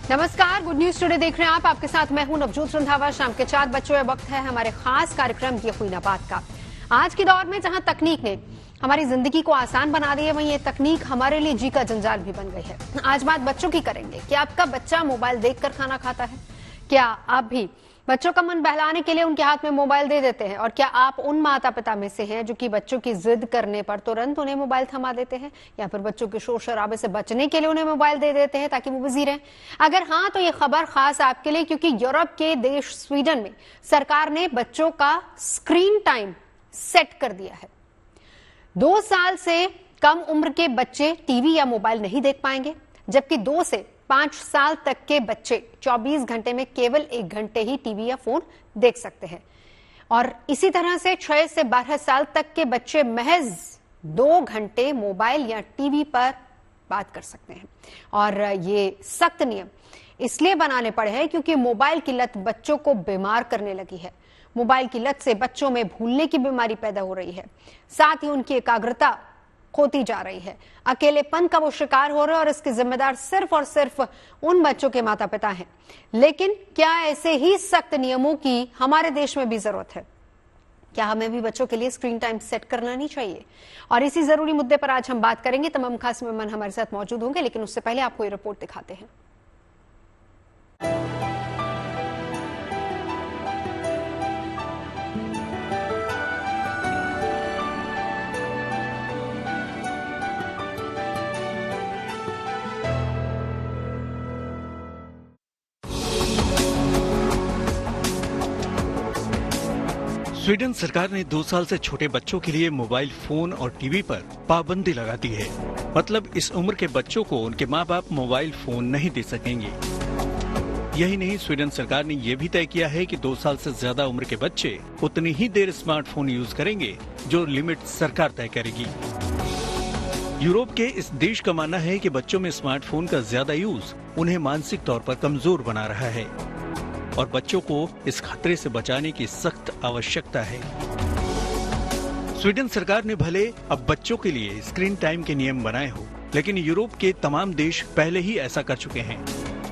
नमस्कार, good news today देख रहे हैं आप। आपके साथ मैं हूं नवजोत रंधावा। शाम के 4 बजे वक्त है हमारे खास कार्यक्रम ये हुई ना बात का। आज के दौर में जहां तकनीक ने हमारी जिंदगी को आसान बना दी है, वहीं ये तकनीक हमारे लिए जी का जंजाल भी बन गई है। आज बात बच्चों की करेंगे। क्या आपका बच्चा मोबाइल देखकर खाना खाता है? क्या आप भी बच्चों का मन बहलाने के लिए उनके हाथ में मोबाइल दे देते हैं? और क्या आप उन माता पिता में से हैं जो कि बच्चों की जिद करने पर तुरंत उन्हें मोबाइल थमा देते हैं, या फिर बच्चों के शोर शराबे से बचने के लिए उन्हें मोबाइल दे देते हैं ताकि वो बिजी रहें? अगर हाँ, तो ये खबर खास आपके लिए, क्योंकि यूरोप के देश स्वीडन में सरकार ने बच्चों का स्क्रीन टाइम सेट कर दिया है। 2 साल से कम उम्र के बच्चे टीवी या मोबाइल नहीं देख पाएंगे, जबकि 2 से 5 साल तक के बच्चे 24 घंटे में केवल 1 घंटे ही टीवी या फोन देख सकते हैं। और इसी तरह से 6 से 12 साल तक के बच्चे महज 2 घंटे मोबाइल या टीवी पर बात कर सकते हैं। और ये सख्त नियम इसलिए बनाने पड़े हैं क्योंकि मोबाइल की लत बच्चों को बीमार करने लगी है। मोबाइल की लत से बच्चों में भूलने की बीमारी पैदा हो रही है, साथ ही उनकी एकाग्रता खोती जा रही है, अकेलेपन का वो शिकार हो रहे हैं, और इसके जिम्मेदार सिर्फ और सिर्फ उन बच्चों के माता पिता हैं। लेकिन क्या ऐसे ही सख्त नियमों की हमारे देश में भी जरूरत है? क्या हमें भी बच्चों के लिए स्क्रीन टाइम सेट करना नहीं चाहिए? और इसी जरूरी मुद्दे पर आज हम बात करेंगे। तमाम खास मेहमान हमारे साथ मौजूद होंगे, लेकिन उससे पहले आपको ये रिपोर्ट दिखाते हैं। स्वीडन सरकार ने 2 साल से छोटे बच्चों के लिए मोबाइल फोन और टीवी पर पाबंदी लगा दी है। मतलब इस उम्र के बच्चों को उनके माँ बाप मोबाइल फोन नहीं दे सकेंगे। यही नहीं, स्वीडन सरकार ने यह भी तय किया है कि 2 साल से ज्यादा उम्र के बच्चे उतनी ही देर स्मार्टफोन यूज करेंगे जो लिमिट सरकार तय करेगी। यूरोप के इस देश का मानना है कि बच्चों में स्मार्टफोन का ज्यादा यूज उन्हें मानसिक तौर पर कमजोर बना रहा है और बच्चों को इस खतरे से बचाने की सख्त आवश्यकता है। स्वीडन सरकार ने भले अब बच्चों के लिए स्क्रीन टाइम के नियम बनाए हो, लेकिन यूरोप के तमाम देश पहले ही ऐसा कर चुके हैं।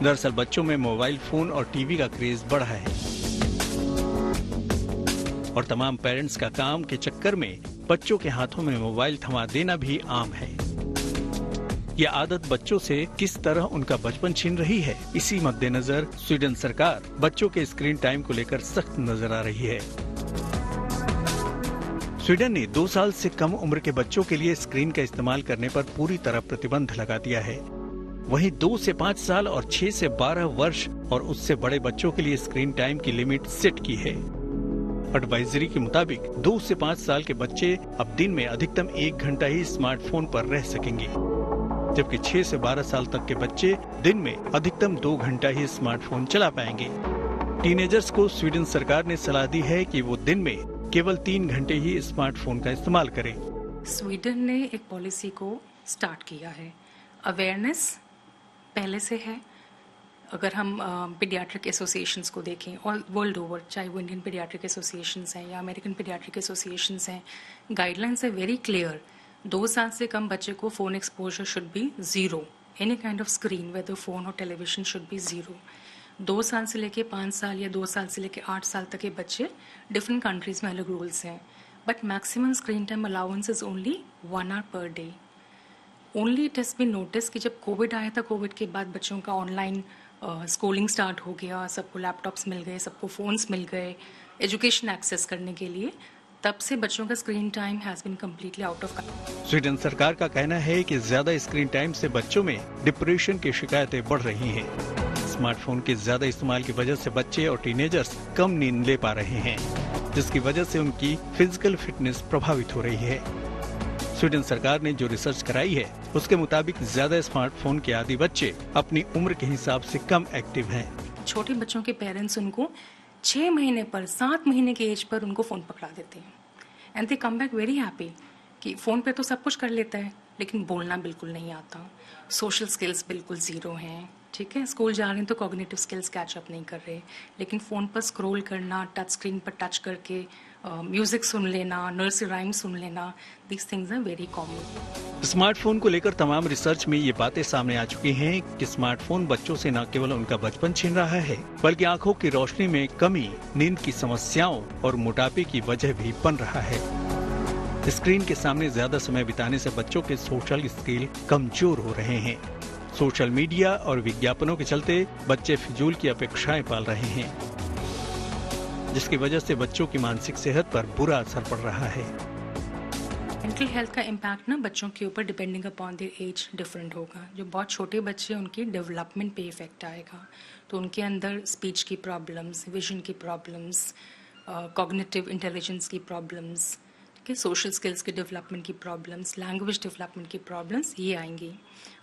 दरअसल बच्चों में मोबाइल फोन और टीवी का क्रेज बढ़ा है और तमाम पेरेंट्स का काम के चक्कर में बच्चों के हाथों में मोबाइल थमा देना भी आम है। ये आदत बच्चों से किस तरह उनका बचपन छीन रही है, इसी मद्देनजर स्वीडन सरकार बच्चों के स्क्रीन टाइम को लेकर सख्त नजर आ रही है। स्वीडन ने 2 साल से कम उम्र के बच्चों के लिए स्क्रीन का इस्तेमाल करने पर पूरी तरह प्रतिबंध लगा दिया है। वहीं 2 से 5 साल और 6 से 12 वर्ष और उससे बड़े बच्चों के लिए स्क्रीन टाइम की लिमिट सेट की है। एडवाइजरी के मुताबिक 2 से 5 साल के बच्चे अब दिन में अधिकतम 1 घंटा ही स्मार्टफोन पर रह सकेंगे, जबकि 6 से 12 साल तक के बच्चे दिन में अधिकतम 2 घंटा ही स्मार्टफोन चला पाएंगे। टीनेजर्स को स्वीडन सरकार ने सलाह दी है कि वो दिन में केवल 3 घंटे ही स्मार्टफोन का इस्तेमाल करें। स्वीडन ने एक पॉलिसी को स्टार्ट किया है। अवेयरनेस पहले से है। अगर हम पीडियाट्रिक एसोसिएशंस को देखें ऑल वर्ल्ड ओवर, चाहे वो इंडियन पीडियाट्रिक एसोसिएशंस हैं या अमेरिकन पीडियाट्रिक एसोसिएशंस हैं, गाइडलाइंस है वेरी क्लियर। 2 साल से कम बच्चे को phone exposure should be 0। Any kind of screen whether phone और टेलीविजन शुड बी 0। 2 साल से लेके 5 साल या 2 साल से लेके 8 साल तक के बच्चे, डिफरेंट कंट्रीज में अलग रूल्स हैं, but maximum screen time allowance is only 1 hour per day. Only it has been notice कि जब कोविड आया था, कोविड के बाद बच्चों का ऑनलाइन स्कूलिंग स्टार्ट हो गया, सबको लैपटॉप्स मिल गए, सबको फ़ोन्स मिल गए एजुकेशन एक्सेस करने के लिए, तब से बच्चों का screen time has been completely out of control. Sweden सरकार का कहना है कि ज्यादा स्क्रीन टाइम से बच्चों में डिप्रेशन की शिकायतें बढ़ रही हैं। स्मार्टफोन के ज्यादा इस्तेमाल की वजह से बच्चे और टीनेजर्स कम नींद ले पा रहे हैं, जिसकी वजह से उनकी फिजिकल फिटनेस प्रभावित हो रही है। स्वीडन सरकार ने जो रिसर्च कराई है, उसके मुताबिक ज्यादा स्मार्टफोन के आदी बच्चे अपनी उम्र के हिसाब से कम एक्टिव हैं। छोटे बच्चों के पेरेंट्स उनको 6 महीने पर, 7 महीने के एज पर उनको फ़ोन पकड़ा देते हैं and they come back very happy कि फ़ोन पे तो सब कुछ कर लेता है, लेकिन बोलना बिल्कुल नहीं आता, सोशल स्किल्स बिल्कुल 0 हैं। ठीक है, स्कूल जा रहे हैं तो कॉग्निटिव स्किल्स कैचअप नहीं कर रहे, लेकिन फ़ोन पर स्क्रॉल करना, टच स्क्रीन पर टच करके म्यूजिक सुन लेना, नर्सरी राइम सुन लेना, these things are very common. Smartphone को लेकर तमाम रिसर्च में ये बातें सामने आ चुकी हैं कि स्मार्टफोन बच्चों से न केवल उनका बचपन छीन रहा है, बल्कि आंखों की रोशनी में कमी, नींद की समस्याओं और मोटापे की वजह भी बन रहा है। स्क्रीन के सामने ज्यादा समय बिताने से बच्चों के सोशल स्किल कमजोर हो रहे हैं। सोशल मीडिया और विज्ञापनों के चलते बच्चे फिजूल की अपेक्षाएं पाल रहे हैं, जिसकी वजह से बच्चों की मानसिक सेहत पर बुरा असर पड़ रहा है। मेंटल हेल्थ का इम्पैक्ट ना बच्चों के ऊपर depending upon their age different होगा। जो बहुत छोटे बच्चे, उनकी डेवलपमेंट पे इफेक्ट आएगा, तो उनके अंदर स्पीच की प्रॉब्लम्स, विजन की प्रॉब्लम्स, कॉग्निटिव इंटेलिजेंस की प्रॉब्लम्स, सोशल स्किल्स के डेवलपमेंट की प्रॉब्लम्स, लैंग्वेज डेवलपमेंट की प्रॉब्लम्स, ये आएंगी।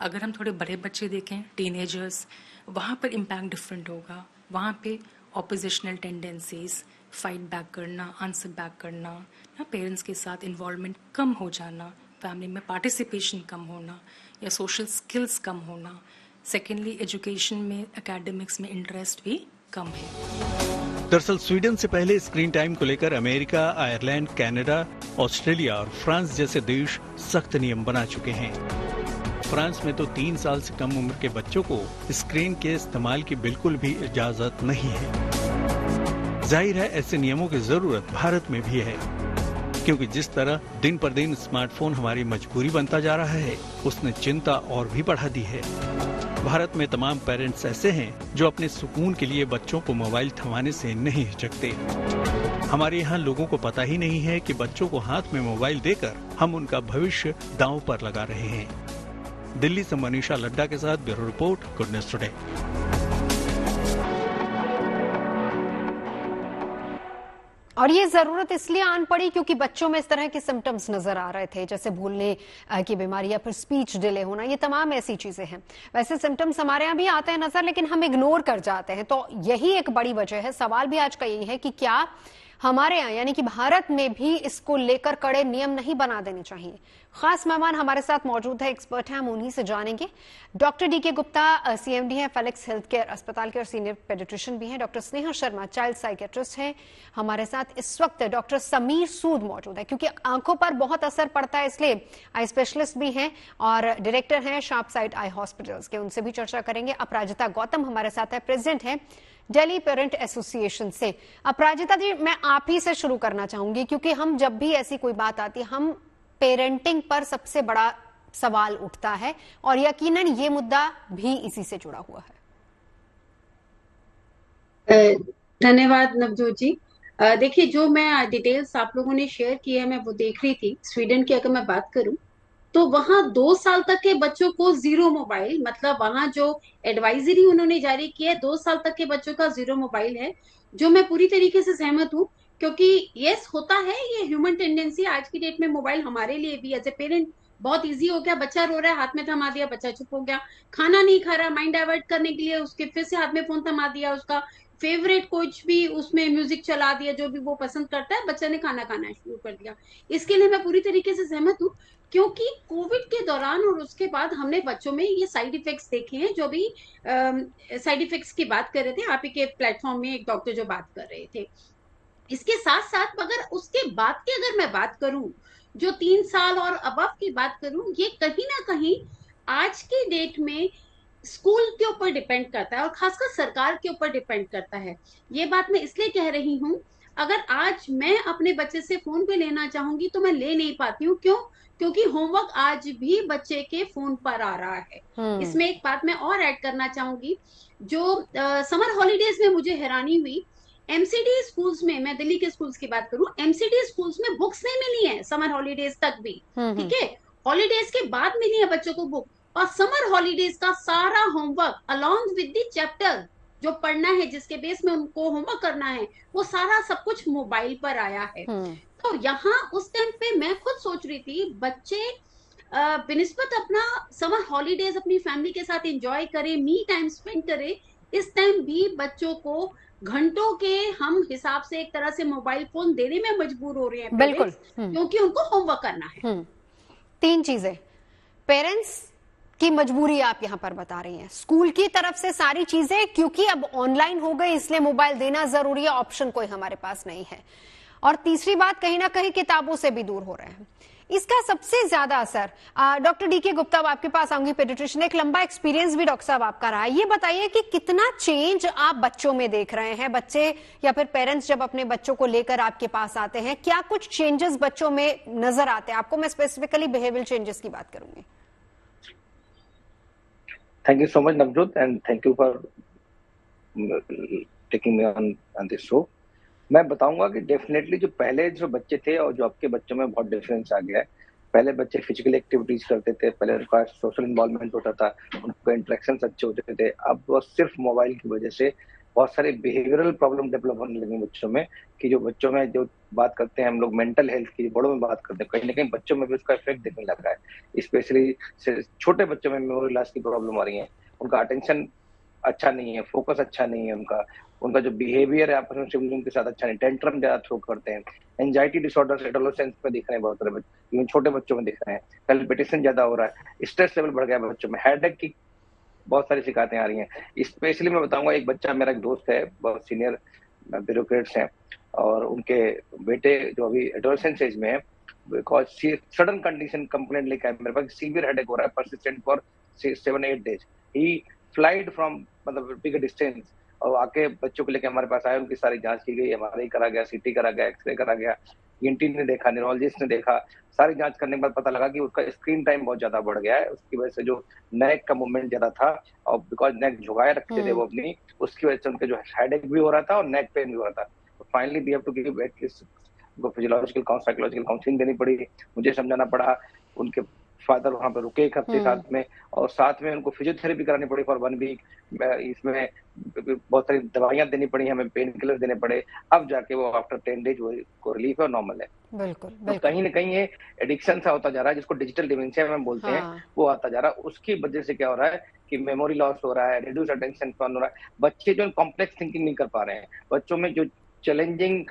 अगर हम थोड़े बड़े बच्चे देखें, टीनेजर्स, वहाँ पर इम्पैक्ट डिफरेंट होगा। वहाँ पे ऑपोजिशनल टेंडेंसीज, फाइट बैक करना, आंसर बैक करना, या पेरेंट्स के साथ इन्वॉल्वमेंट कम हो जाना, फैमिली में पार्टिसिपेशन कम होना, या सोशल स्किल्स कम होना। सेकेंडली, एजुकेशन में, एकेडमिक्स में इंटरेस्ट भी कम है। दरअसल स्वीडन से पहले स्क्रीन टाइम को लेकर अमेरिका, आयरलैंड, कनाडा, ऑस्ट्रेलिया और फ्रांस जैसे देश सख्त नियम बना चुके हैं। फ्रांस में तो 3 साल से कम उम्र के बच्चों को स्क्रीन के इस्तेमाल की बिल्कुल भी इजाजत नहीं है। जाहिर है ऐसे नियमों की जरूरत भारत में भी है, क्योंकि जिस तरह दिन पर दिन स्मार्टफोन हमारी मजबूरी बनता जा रहा है, उसने चिंता और भी बढ़ा दी है। भारत में तमाम पेरेंट्स ऐसे हैं जो अपने सुकून के लिए बच्चों को मोबाइल थमाने से नहीं हिचकते। हमारे यहाँ लोगों को पता ही नहीं है कि बच्चों को हाथ में मोबाइल देकर हम उनका भविष्य दांव पर लगा रहे हैं। दिल्ली से मनीषा लड्डा के साथ bureau report, good news today. और ये जरूरत इसलिए आन पड़ी क्योंकि बच्चों में इस तरह के सिम्टम्स नजर आ रहे थे, जैसे भूलने की बीमारी या फिर स्पीच डिले होना। ये तमाम ऐसी चीजें हैं। वैसे सिम्टम्स हमारे यहाँ भी आते हैं नजर, लेकिन हम इग्नोर कर जाते हैं। तो यही एक बड़ी वजह है। सवाल भी आज का यही है कि क्या हमारे यहाँ यानी कि भारत में भी इसको लेकर कड़े नियम नहीं बना देने चाहिए। खास मेहमान हमारे साथ मौजूद है, एक्सपर्ट हैं, हम उन्हीं से जानेंगे। डॉक्टर डीके गुप्ता सीएमडी है, फेलिक्स हेल्थ केयर अस्पताल के, और सीनियर पेडिट्रिशियन भी हैं। Doctor Sneha Sharma child psychiatrist है हमारे साथ। इस वक्त डॉक्टर समीर सूद मौजूद है, क्योंकि आंखों पर बहुत असर पड़ता है, इसलिए आई स्पेशलिस्ट भी हैं और डायरेक्टर हैं शार्प साइट आई हॉस्पिटल्स के। उनसे भी चर्चा करेंगे। अपराजिता गौतम हमारे साथ है, प्रेसिडेंट है दिल्ली पेरेंट एसोसिएशन से। अपराजिता जी, मैं आप ही से शुरू करना चाहूंगी, क्योंकि हम जब भी ऐसी कोई बात आती है, हम पेरेंटिंग पर सबसे बड़ा सवाल उठता है, और यकीनन ये मुद्दा भी इसी से जुड़ा हुआ है। धन्यवाद नवजोत जी। देखिए, जो मैं डिटेल्स आप लोगों ने शेयर की है, मैं वो देख रही थी। स्वीडन की अगर मैं बात करूं तो वहां 2 साल तक के बच्चों को 0 मोबाइल, मतलब वहां जो एडवाइजरी उन्होंने जारी की है, 2 साल तक के बच्चों का 0 मोबाइल है, जो मैं पूरी तरीके से सहमत हूँ। क्योंकि यस, होता है, ये ह्यूमन टेंडेंसी आज की डेट में। मोबाइल हमारे लिए भी एज ए पेरेंट बहुत इजी हो गया। बच्चा रो रहा है, हाथ में थमा दिया, बच्चा चुप हो गया। खाना नहीं खा रहा, माइंड डाइवर्ट करने के लिए उसके फिर से हाथ में फोन थमा दिया, उसका फेवरेट कुछ भी उसमें म्यूजिक चला दिया, जो भी वो पसंद करता है, बच्चे ने खाना खाना शुरू कर दिया। इसके लिए मैं पूरी तरीके से सहमत हूँ, क्योंकि कोविड के दौरान और उसके बाद हमने बच्चों में ये साइड इफेक्ट्स देखे हैं। जो भी साइड इफेक्ट्स की बात कर रहे थे, आप ही के प्लेटफॉर्म में एक डॉक्टर जो बात कर रहे थे, इसके साथ साथ अगर उसके बाद की अगर मैं बात करूं, जो 3 साल और अबव की बात करूं, ये कहीं ना कहीं आज की डेट में स्कूल के ऊपर डिपेंड करता है, और खासकर सरकार के ऊपर डिपेंड करता है। ये बात मैं इसलिए कह रही हूँ, अगर आज मैं अपने बच्चे से फोन पे लेना चाहूंगी तो मैं ले नहीं पाती हूँ। क्यों? क्योंकि होमवर्क आज भी बच्चे के फोन पर आ रहा है। इसमें एक बात मैं और ऐड करना चाहूंगी, जो समर हॉलीडेज में मुझे हैरानी हुई, एमसीडी स्कूल्स में, मैं दिल्ली के स्कूल्स की बात करूं, एमसीडी स्कूल्स में बुक्स नहीं मिली है समर हॉलीडेज तक भी। ठीक है, हॉलीडेज के बाद मिली है बच्चों को बुक, और समर हॉलीडेज का सारा homework along with the chapter जो पढ़ना है, जिसके बेस में उनको होमवर्क करना है, वो सारा सब कुछ मोबाइल पर आया है। तो यहाँ उस टाइम पे मैं खुद सोच रही थी, बच्चे बिनिस्बत अपना समर हॉलीडेज अपनी फैमिली के साथ एंजॉय करे, मी टाइम स्पेंड करे, इस टाइम भी बच्चों को घंटों के हम हिसाब से एक तरह से मोबाइल फोन देने में मजबूर हो रहे हैं। बिल्कुल, क्योंकि उनको होमवर्क करना है। 3 चीजें, पेरेंट्स की मजबूरी आप यहां पर बता रही हैं, स्कूल की तरफ से सारी चीजें, क्योंकि अब ऑनलाइन हो गए इसलिए मोबाइल देना जरूरी है, ऑप्शन कोई हमारे पास नहीं है। और तीसरी बात, कहीं ना कहीं किताबों से भी दूर हो रहे हैं। इसका सबसे ज्यादा असर, डॉक्टर डीके गुप्ता, आपके पास आऊंगी, पेडिट्रिशियन, एक लंबा एक्सपीरियंस भी डॉक्टर साहब आपका रहा है, ये बताइए कि कितना चेंज आप बच्चों में देख रहे हैं। बच्चे या फिर पेरेंट्स जब अपने बच्चों को लेकर आपके पास आते हैं, क्या कुछ चेंजेस बच्चों में नजर आते हैं आपको? मैं स्पेसिफिकली बिहेवियरल चेंजेस की बात करूंगी। Thank you so much Navjot, and thank you for taking me on this show. मैं बताऊंगा कि डेफिनेटली जो पहले जो बच्चे थे और जो आपके बच्चों में बहुत डिफरेंस आ गया है। पहले बच्चे फिजिकल एक्टिविटीज करते थे, पहले उनका सोशल इन्वॉल्वमेंट होता था, उनके इंटरेक्शंस अच्छे होते थे। अब वो सिर्फ मोबाइल की वजह से बहुत सारे बिहेवियरल प्रॉब्लम डेवलप होने लगे बच्चों में, कि जो बच्चों में जो बात करते हैं हम लोग मेंटल हेल्थ की, बड़ों में बात करते हैं, कहीं ना कहीं बच्चों में भी उसका इफेक्ट दिखने लगा है। स्पेशली छोटे बच्चों में मेमोरी लॉस की प्रॉब्लम आ रही है, उनका अटेंशन अच्छा नहीं है, फोकस अच्छा नहीं है, उनका जो बिहेवियर है आपस में सिबलिंग के साथ अच्छा नहीं, टेंट्रम ज्यादा थ्रो करते हैं, एंजाइटी डिसऑर्डर्स एडोलेसेंस में दिख रहे हैं, बहुत सारे इवन छोटे बच्चों में दिख रहे हैं, पैल्पिटेशन ज्यादा हो रहा है, स्ट्रेस लेवल बढ़ गया है बच्चों में, हेडेक की बहुत सारी शिकायतें आ रही हैं। स्पेशली मैं बताऊंगा, एक बच्चा मेरा एक दोस्त है, बहुत सीनियर ब्यूरोक्रेट्स हैं, और उनके बेटे जो अभी एडोलेसेंस एज में है, बिकॉज सडन कंडीशन कंप्लेंट लेकर मेरे पास, सीवियर हेडेक हो रहा है persistent for 7-8 days। He flied from मतलब बिग डिस्टेंस, और आके बच्चों को लेकर हमारे पास आए, उनकी सारी जांच की गई, एमआरआई करा गया, सीटी करा गया, एक्सरे करा गया, ईएनटी ने देखा, न्यूरोलॉजिस्ट ने देखा, सारी जांच करने के बाद पता लगा कि उसका स्क्रीन टाइम बहुत ज्यादा बढ़ गया है। उसकी वजह से जो नेक का मूवमेंट ज्यादा था, और बिकॉज नेक झुकाए रखते थे वो अपनी, उसकी वजह से उनके जो हेडेक भी हो रहा था और नेक पेन भी हो रहा था। तो finally we have to give उनको फिजियोलॉजिकल साइकोलॉजिकल काउंसलिंग देनी पड़ी, मुझे समझाना पड़ा, उनके फादर वहां पे रुके 1 हफ्ते साथ में, और साथ में उनको फिजियोथेरेपी करानी पड़ी फॉर 1 week। इसमें बहुत सारी दवाइयां देनी पड़ी, हमें पेन किलर देने पड़े, अब जाके वो आफ्टर 10 days को रिलीफ है और नॉर्मल है। बिल्कुल, तो कहीं ना कहीं ये एडिक्शन सा होता जा रहा है, जिसको डिजिटल डिमेंशिया में बोलते हैं, वो आता जा रहा है। उसकी वजह से क्या हो रहा है कि मेमोरी लॉस हो रहा है, रिड्यूस अटेंशन स्पैन हो रहा है, बच्चे जो कॉम्प्लेक्स थिंकिंग नहीं कर पा रहे हैं, बच्चों में जो चैलेंजिंग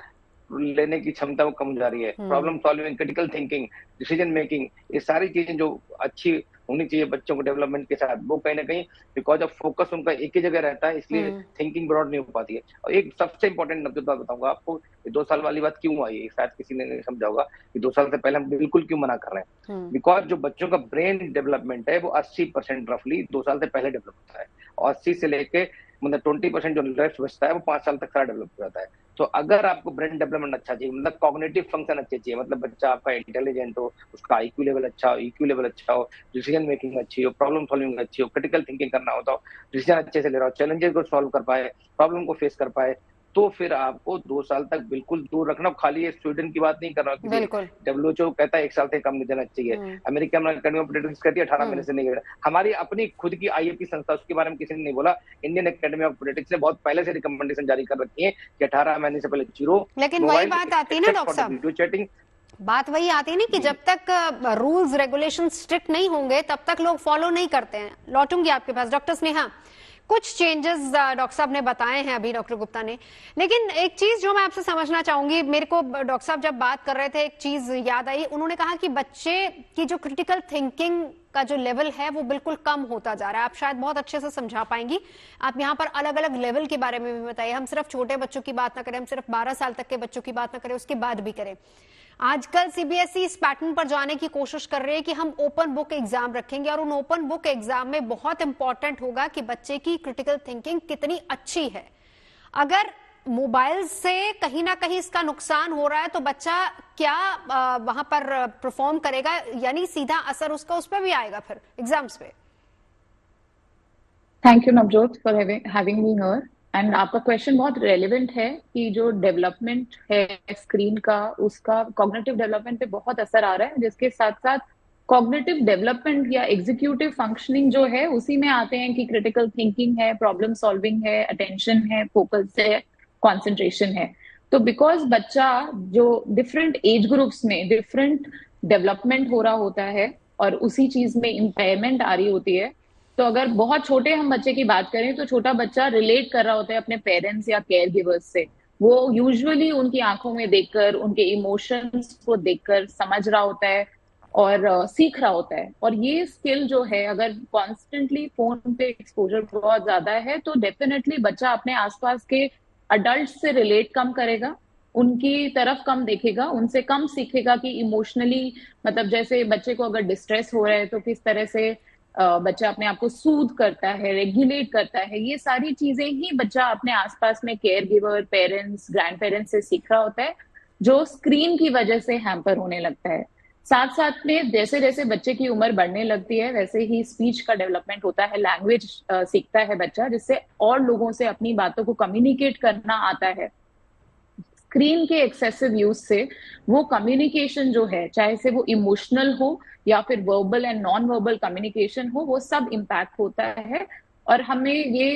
लेने की क्षमता वो कम जा रही है, problem solving, critical thinking, decision making, ये सारी चीजें जो अच्छी होनी चाहिए बच्चों को डेवलपमेंट के साथ, वो कहीं ना कहीं बिकॉज ऑफ फोकस उनका एक ही जगह रहता है, इसलिए थिंकिंग ब्रॉड नहीं हो पाती है। और एक सबसे इंपॉर्टेंट बात बताऊंगा आपको, 2 साल वाली बात क्यों आई है, शायद किसी ने नहीं समझा होगा कि 2 साल से पहले हम बिल्कुल क्यों मना कर रहे हैं। बिकॉज जो बच्चों का ब्रेन डेवलपमेंट है वो 80% रफली 2 साल से पहले डेवलप होता है, और 80 से लेके मतलब 20% जो रेस्ट बचता है वो 5 साल तक सारा डेवलप हो जाता है। तो अगर आपको ब्रेन डेवलपमेंट अच्छा चाहिए, मतलब कॉग्निटिव फंक्शन अच्छे चाहिए, मतलब बच्चा आपका इंटेलिजेंट हो, उसका आईक्यू लेवल अच्छा हो, ईक्यू लेवल अच्छा हो, डिसीजन मेकिंग अच्छी हो, प्रॉब्लम सॉल्विंग अच्छी हो, क्रिटिकल थिंकिंग करना होता हो, डिसीजन अच्छे से ले रहा हो, चैलेंजेस को सॉल्व कर पाए, प्रॉब्लम को फेस कर पाए, तो फिर आपको 2 साल तक बिल्कुल दूर रखना। खाली ये स्वीडन की बात नहीं कर रहा हूँ, WHO कहता है 1 साल से कम नहीं देना चाहिए, अमेरिका में अकेडमी ऑफ पीडियाट्रिक्स कहती है 18 महीने से नहीं, हमारी अपनी खुद की आईएपी संस्था, उसके बारे में किसी ने नहीं बोला। इंडियन अकेडमी ऑफ पीडियाट्रिक्स ने बहुत पहले से रिकमेंडेशन जारी कर रखी है कि 18 महीने से पहले जीरो। लेकिन वही बात आती है ना डॉक्टर साहब, वीडियो चैटिंग, बात वही आती है ना कि जब तक रूल्स रेगुलेशन स्ट्रिक्ट नहीं होंगे तब तक लोग फॉलो नहीं करते हैं। लौटूंगी आपके पास डॉक्टर स्नेहा, कुछ चेंजेस डॉक्टर साहब ने बताए हैं अभी, डॉक्टर गुप्ता ने, लेकिन एक चीज जो मैं आपसे समझना चाहूंगी, मेरे को डॉक्टर साहब जब बात कर रहे थे एक चीज याद आई, उन्होंने कहा कि बच्चे की जो क्रिटिकल थिंकिंग का जो लेवल है वो बिल्कुल कम होता जा रहा है। आप शायद बहुत अच्छे से समझा पाएंगी, आप यहाँ पर अलग अलग लेवल के बारे में भी बताइए। हम सिर्फ छोटे बच्चों की बात ना करें, हम सिर्फ 12 साल तक के बच्चों की बात ना करें, उसके बाद भी करें। आजकल सीबीएसई इस पैटर्न पर जाने की कोशिश कर रहे हैं कि हम ओपन बुक एग्जाम रखेंगे, और उन ओपन बुक एग्जाम में बहुत इंपॉर्टेंट होगा कि बच्चे की क्रिटिकल थिंकिंग कितनी अच्छी है। अगर मोबाइल से कहीं ना कहीं इसका नुकसान हो रहा है तो बच्चा क्या वहां पर परफॉर्म करेगा, यानी सीधा असर उसका उस पर भी आएगा फिर एग्जाम्स पे। Thank you Navjot for having me here. And आपका क्वेश्चन बहुत रेलिवेंट है कि जो डेवलपमेंट है स्क्रीन का, उसका कॉग्निटिव डेवलपमेंट पे बहुत असर आ रहा है, जिसके साथ साथ कॉग्निटिव डेवलपमेंट या एग्जीक्यूटिव फंक्शनिंग जो है उसी में आते हैं कि क्रिटिकल थिंकिंग है, प्रॉब्लम सॉल्विंग है, अटेंशन है, फोकस है, कॉन्सेंट्रेशन है। तो बिकॉज बच्चा जो डिफरेंट एज ग्रुप्स में डिफरेंट डेवलपमेंट हो रहा होता है और उसी चीज में इम्पेयरमेंट आ रही होती है, तो अगर बहुत छोटे हम बच्चे की बात करें तो छोटा बच्चा रिलेट कर रहा होता है अपने पेरेंट्स या केयर गिवर्स से। वो यूजुअली उनकी आंखों में देखकर, उनके इमोशंस को देखकर समझ रहा होता है और सीख रहा होता है। और ये स्किल जो है, अगर कॉन्स्टेंटली फोन पे एक्सपोजर बहुत ज्यादा है तो डेफिनेटली बच्चा अपने आसपास के अडल्ट से रिलेट कम करेगा, उनकी तरफ कम देखेगा, उनसे कम सीखेगा कि इमोशनली, मतलब जैसे बच्चे को अगर डिस्ट्रेस हो रहा है तो किस तरह से बच्चा अपने आप को सूद करता है, रेगुलेट करता है। ये सारी चीजें ही बच्चा अपने आसपास में care giver, parents, grand parents से सीख रहा होता है, जो स्क्रीन की वजह से हैम्पर होने लगता है। साथ साथ में जैसे जैसे बच्चे की उम्र बढ़ने लगती है वैसे ही स्पीच का डेवलपमेंट होता है, लैंग्वेज सीखता है बच्चा, जिससे और लोगों से अपनी बातों को कम्युनिकेट करना आता है। स्क्रीन के एक्सेसिव यूज से वो कम्युनिकेशन जो है, चाहे से वो इमोशनल हो या फिर verbal and non verbal communication हो, वो सब इम्पैक्ट होता है। और हमें ये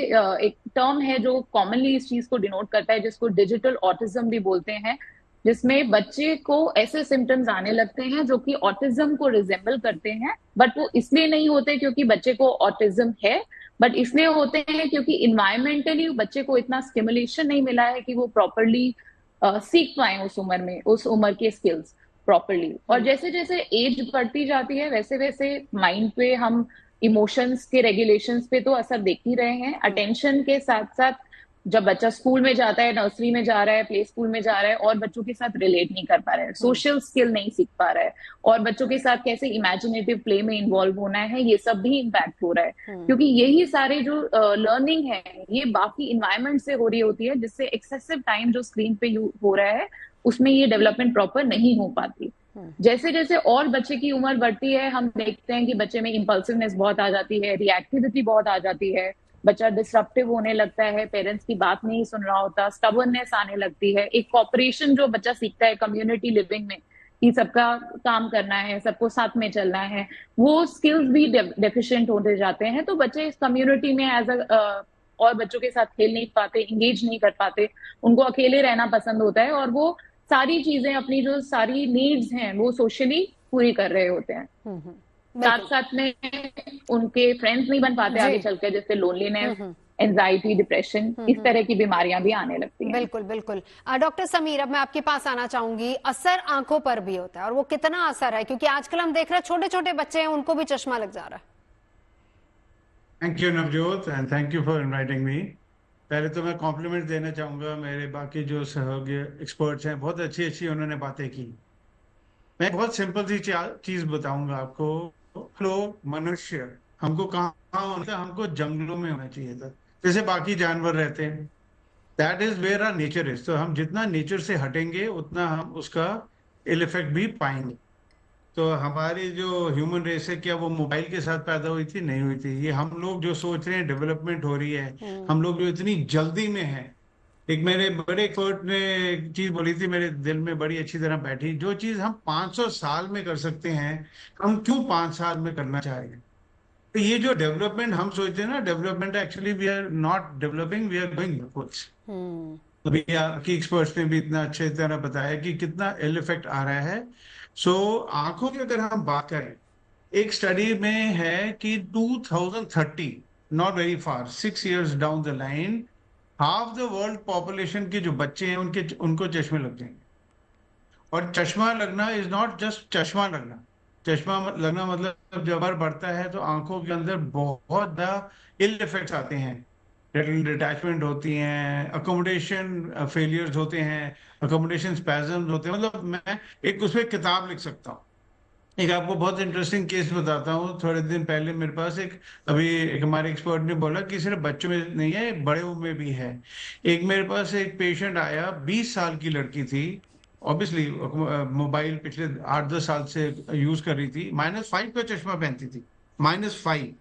एक टर्म है जो कॉमनली इस चीज को डिनोट करता है, जिसको डिजिटल ऑटिज्म भी बोलते हैं, जिसमें बच्चे को ऐसे सिम्टम्स आने लगते हैं जो कि ऑटिज्म को रिजेंबल करते हैं, बट वो इसलिए नहीं होते क्योंकि बच्चे को ऑटिज्म है, बट इसलिए होते हैं क्योंकि इन्वायरमेंटली बच्चे को इतना स्टिमुलेशन नहीं मिला है कि वो प्रॉपरली सीख पाए उस उम्र में, उस उम्र के स्किल्स प्रॉपरली। और जैसे जैसे एज बढ़ती जाती है वैसे वैसे माइंड पे हम इमोशंस के रेगुलेशंस पे तो असर देख ही रहे हैं। अटेंशन के साथ साथ जब बच्चा स्कूल में जाता है, नर्सरी में जा रहा है, प्ले स्कूल में जा रहा है, और बच्चों के साथ रिलेट नहीं कर पा रहा है, सोशल स्किल नहीं सीख पा रहा है, और बच्चों के साथ कैसे इमेजिनेटिव प्ले में इन्वॉल्व होना है, ये सब भी इम्पैक्ट हो रहा है। क्योंकि यही सारे जो लर्निंग है ये बाकी इन्वायरमेंट से हो रही होती है, जिससे एक्सेसिव टाइम जो स्क्रीन पे हो रहा है उसमें ये डेवलपमेंट प्रॉपर नहीं हो पाती। जैसे जैसे और बच्चे की उम्र बढ़ती है हम देखते हैं कि बच्चे में इम्पल्सिवनेस बहुत आ जाती है, रिएक्टिविटी बहुत आ जाती है, बच्चा डिसरप्टिव होने लगता है, पेरेंट्स की बात नहीं सुन रहा होता, स्टबर्ननेस आने लगती है, एक कॉपरेशन जो बच्चा सीखता है कम्युनिटी लिविंग में कि सबका काम करना है, सबको साथ में चलना है, वो स्किल्स भी डेफिशिएंट होते जाते हैं। तो बच्चे इस कम्युनिटी में एज अ और बच्चों के साथ खेल नहीं पाते, इंगेज नहीं कर पाते, उनको अकेले रहना पसंद होता है, और वो सारी चीजें, अपनी जो सारी नीड्स हैं वो सोशली पूरी कर रहे होते हैं। साथ साथ में उनके फ्रेंड्स नहीं बन पाते आगे चलकर, जैसे लोनलीनेस, एंजाइटी, डिप्रेशन, इस तरह की बीमारियां भी आने लगती हैं। बिल्कुल बिल्कुल। डॉक्टर समीर, अब मैं आपके पास आना चाहूंगी। असर आंखों पर भी होता है, और वो कितना असर है, क्योंकि आजकल हम देख रहे हैं छोटे छोटे बच्चे हैं उनको भी चश्मा लग जा रहा है। Thank you Navjot, and thank you for inviting me. पहले तो मैं कॉम्प्लीमेंट देना चाहूंगा, मेरे बाकी जो सहयोगी एक्सपर्ट्स हैं बहुत अच्छी अच्छी उन्होंने बातें की। मैं बहुत सिंपल सी चीज बताऊंगा आपको। लोग मनुष्य हमको कहाँ होना था, हमको जंगलों में होना चाहिए था जैसे बाकी जानवर रहते हैं। That is where our nature is. तो हम जितना नेचर से हटेंगे उतना हम उसका इल इफेक्ट भी पाएंगे। तो हमारी जो ह्यूमन रेस है, क्या वो मोबाइल के साथ पैदा हुई थी? नहीं हुई थी। ये हम लोग जो सोच रहे हैं डेवलपमेंट हो रही है, हम लोग जो इतनी जल्दी में है। एक मेरे बड़े एक्सपर्ट ने एक चीज बोली थी, मेरे दिल में बड़ी अच्छी तरह बैठी। जो चीज हम 500 साल में कर सकते हैं, हम क्यों 5 साल में करना चाहेंगे? तो ये जो डेवलपमेंट हम सोचते हैं ना, development actually we are not developing, we are going backwards. अभी आपकी एक्सपर्ट्स ने भी इतना अच्छे तरह बताया कि कितना इल इफेक्ट आ रहा है। सो आंखों की अगर हम बात करें, एक स्टडी में है कि 2030, not very far, 6 years down the line, half the world population के जो बच्चे हैं उनको चश्मे लग जाएंगे। और चश्मा लगना इज नॉट जस्ट चश्मा लगना। चश्मा लगना मतलब जब बार बढ़ता है तो आंखों के अंदर बहुत ज्यादा इल इफेक्ट्स आते हैं, रेटिनल डिटैचमेंट होती हैं, अकोमोडेशन फेलियर्स होते हैं, अकोमोडेशन स्पैज़म्स होते हैं। मतलब मैं एक उसमें किताब लिख सकता हूँ। एक आपको बहुत इंटरेस्टिंग केस बताता हूँ। थोड़े दिन पहले मेरे पास अभी एक हमारे एक्सपर्ट ने बोला कि सिर्फ बच्चों में नहीं है, बड़े में भी है। एक मेरे पास एक पेशेंट आया, 20 साल की लड़की थी, ऑब्वियसली मोबाइल पिछले 8-10 साल से यूज कर रही थी, -5 का चश्मा पहनती थी, -5।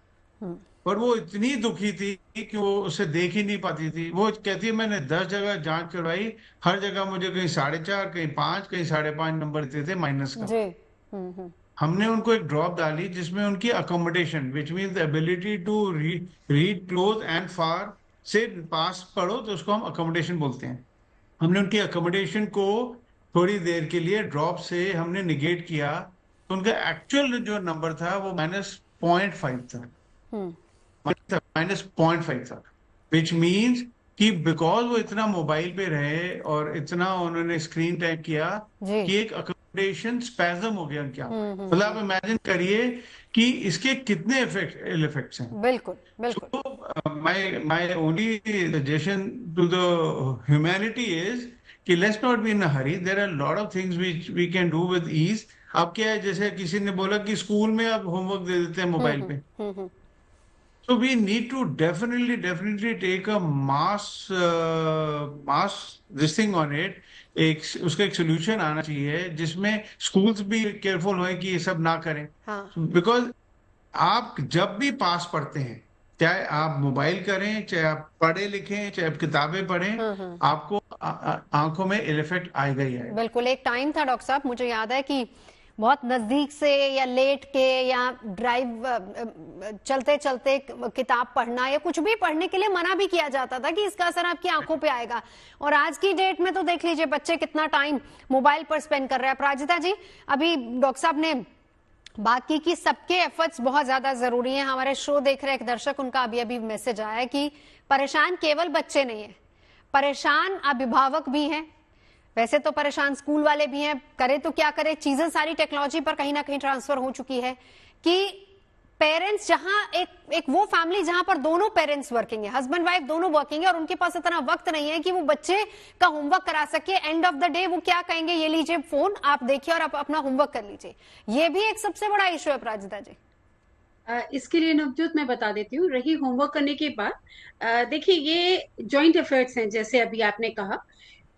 पर वो इतनी दुखी थी कि वो उसे देख ही नहीं पाती थी। वो कहती है मैंने 10 जगह जांच करवाई, हर जगह मुझे कहीं 4.5, कहीं 5, कहीं 5.5 नंबर देते थे माइनस का। हमने उनको एक ड्रॉप डाली जिसमें उनकी accommodation, which means ability to read close and far से पास पढ़ो, तो उसको हम अकोमोडेशन बोलते हैं। हमने उनकी अकोमोडेशन को थोड़ी देर के लिए ड्रॉप से हमने निगेट किया, तो उनका एक्चुअल जो नंबर था वो -0.5 था, -0.5 था। विच मीन्स कि बिकॉज वो इतना मोबाइल पे रहे और इतना उन्होंने स्क्रीन टाइम किया कि एक अकोमोडेशन स्पैज़म हो गया क्या। मतलब आप इमेजिन करिए कि इसके कितने इल इफेक्ट्स हैं। बिल्कुल बिल्कुल। So, my only suggestion to the humanity is कि let's not be in a hurry, there are lot of things which we can do with ease. अब क्या है, जैसे किसी ने बोला कि स्कूल में अब होमवर्क दे देते हैं मोबाइल पे, so we need to definitely take a mass this thing on it। एक उसका एक सोल्यूशन आना चाहिए जिसमें स्कूल्स भी केयरफुल होए कि ये सब ना करें। बिकॉज आप जब भी पास पढ़ते हैं, चाहे आप मोबाइल करें, चाहे आप पढ़े लिखें, चाहे आप किताबें पढ़ें, आपको आंखों में इफेक्ट आएगा ही आएगा। बिल्कुल। एक टाइम था डॉक्टर साहब, मुझे याद है कि बहुत नजदीक से या लेट के या ड्राइव चलते चलते किताब पढ़ना या कुछ भी पढ़ने के लिए मना भी किया जाता था कि इसका असर आपकी आंखों पे आएगा। और आज की डेट में तो देख लीजिए बच्चे कितना टाइम मोबाइल पर स्पेंड कर रहे हैं। अपराजिता जी, अभी डॉक्टर साहब ने बात की कि सबके एफर्ट्स बहुत ज्यादा जरूरी हैं। हमारे शो देख रहे एक दर्शक, उनका अभी अभी मैसेज आया है कि परेशान केवल बच्चे नहीं है, परेशान अभिभावक भी हैं। वैसे तो परेशान स्कूल वाले भी हैं, करे तो क्या करे, चीजें सारी टेक्नोलॉजी पर कहीं ना कहीं ट्रांसफर हो चुकी है कि पेरेंट्स जहां एक वो फैमिली जहां पर दोनों पेरेंट्स वर्किंग है, हस्बैंड वाइफ दोनों वर्किंग है, और उनके पास इतना वक्त नहीं है कि वो बच्चे का होमवर्क करा सके। एंड ऑफ द डे वो क्या कहेंगे, ये लीजिए फोन, आप देखिए और आप अपना होमवर्क कर लीजिए। ये भी एक सबसे बड़ा इशू है प्राजिता जी। इसके लिए नवजोत मैं बता देती हूँ। रही होमवर्क करने के बाद, देखिए ये जॉइंट एफर्ट्स हैं, जैसे अभी आपने कहा।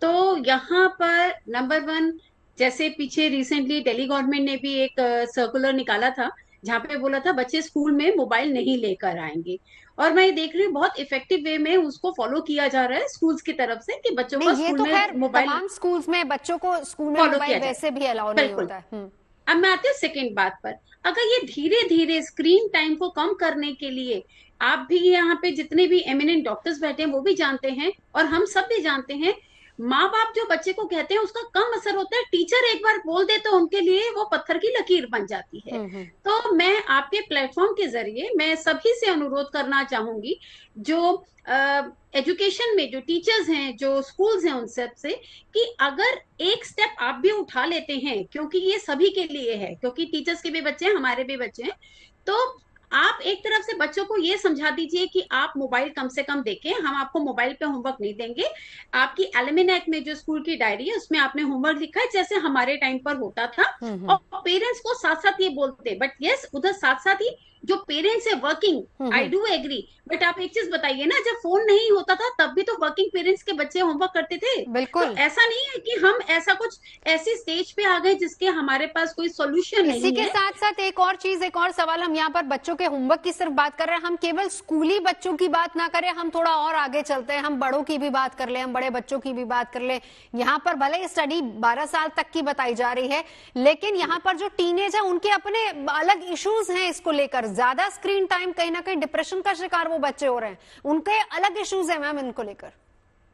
तो यहाँ पर नंबर 1, जैसे पीछे रिसेंटली दिल्ली गवर्नमेंट ने भी एक सर्कुलर निकाला था जहाँ पे बोला था बच्चे स्कूल में मोबाइल नहीं लेकर आएंगे, और मैं ये देख रही हूँ बहुत इफेक्टिव वे में उसको फॉलो किया जा रहा है स्कूल्स की तरफ से कि बच्चों को स्कूल में मोबाइल, तमाम स्कूल्स में बच्चों को स्कूल में मोबाइल वैसे भी अलाउ नहीं होता है। अब मैं आती हूँ सेकेंड बात पर। अगर ये धीरे धीरे स्क्रीन टाइम को कम करने के लिए, आप भी यहाँ पे जितने भी एमिनेंट डॉक्टर्स बैठे हैं वो भी जानते हैं और हम सब भी जानते हैं, माँ बाप जो बच्चे को कहते हैं उसका कम असर होता है। टीचर एक बार बोल दे तो उनके लिए वो पत्थर की लकीर बन जाती है। तो मैं आपके प्लेटफॉर्म के जरिए मैं सभी से अनुरोध करना चाहूंगी, जो एजुकेशन में जो टीचर्स हैं, जो स्कूल्स हैं, उन सब से, कि अगर एक स्टेप आप भी उठा लेते हैं, क्योंकि ये सभी के लिए है, क्योंकि टीचर्स के भी बच्चे हैं, हमारे भी बच्चे हैं, तो आप एक तरफ से बच्चों को ये समझा दीजिए कि आप मोबाइल कम से कम देखें, हम आपको मोबाइल पे होमवर्क नहीं देंगे। आपकी एलुमिनैक में जो स्कूल की डायरी है उसमें आपने होमवर्क लिखा है जैसे हमारे टाइम पर होता था, और पेरेंट्स को साथ साथ ये बोलते। बट यस, उधर साथ साथ ही जो पेरेंट्स है working, I do agree, but आप एक चीज बताइए ना, जब फोन नहीं होता था तब भी तो वर्किंग पेरेंट्स के बच्चे होमवर्क करते थे। बिल्कुल। तो ऐसा नहीं है कि हम ऐसा कुछ ऐसी स्टेज पे आ गए जिसके हमारे पास कोई सोल्यूशन नहीं है। इसी के साथ साथ एक और चीज, एक और सवाल, हम यहाँ पर बच्चों के होमवर्क की सिर्फ बात कर रहे हैं, हम केवल स्कूली बच्चों की बात ना करें, हम थोड़ा और आगे चलते हैं, हम बड़ों की भी बात कर ले, हम बड़े बच्चों की भी बात कर ले। यहाँ पर भले ही स्टडी 12 साल तक की बताई जा रही है, लेकिन यहाँ पर जो टीनेज है उनके अपने अलग इश्यूज हैं इसको लेकर। ज्यादा स्क्रीन टाइम, कहीं ना कहीं डिप्रेशन का शिकार वो बच्चे हो रहे हैं, उनके अलग इश्यूज है मैम इनको लेकर।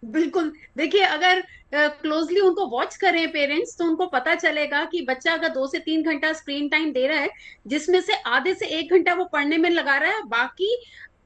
बिल्कुल। देखिए, अगर क्लोजली उनको वॉच करें पेरेंट्स, तो उनको पता चलेगा कि बच्चा अगर 2 से 3 घंटा स्क्रीन टाइम दे रहा है, जिसमें से आधे से 1 घंटा वो पढ़ने में लगा रहा है, बाकी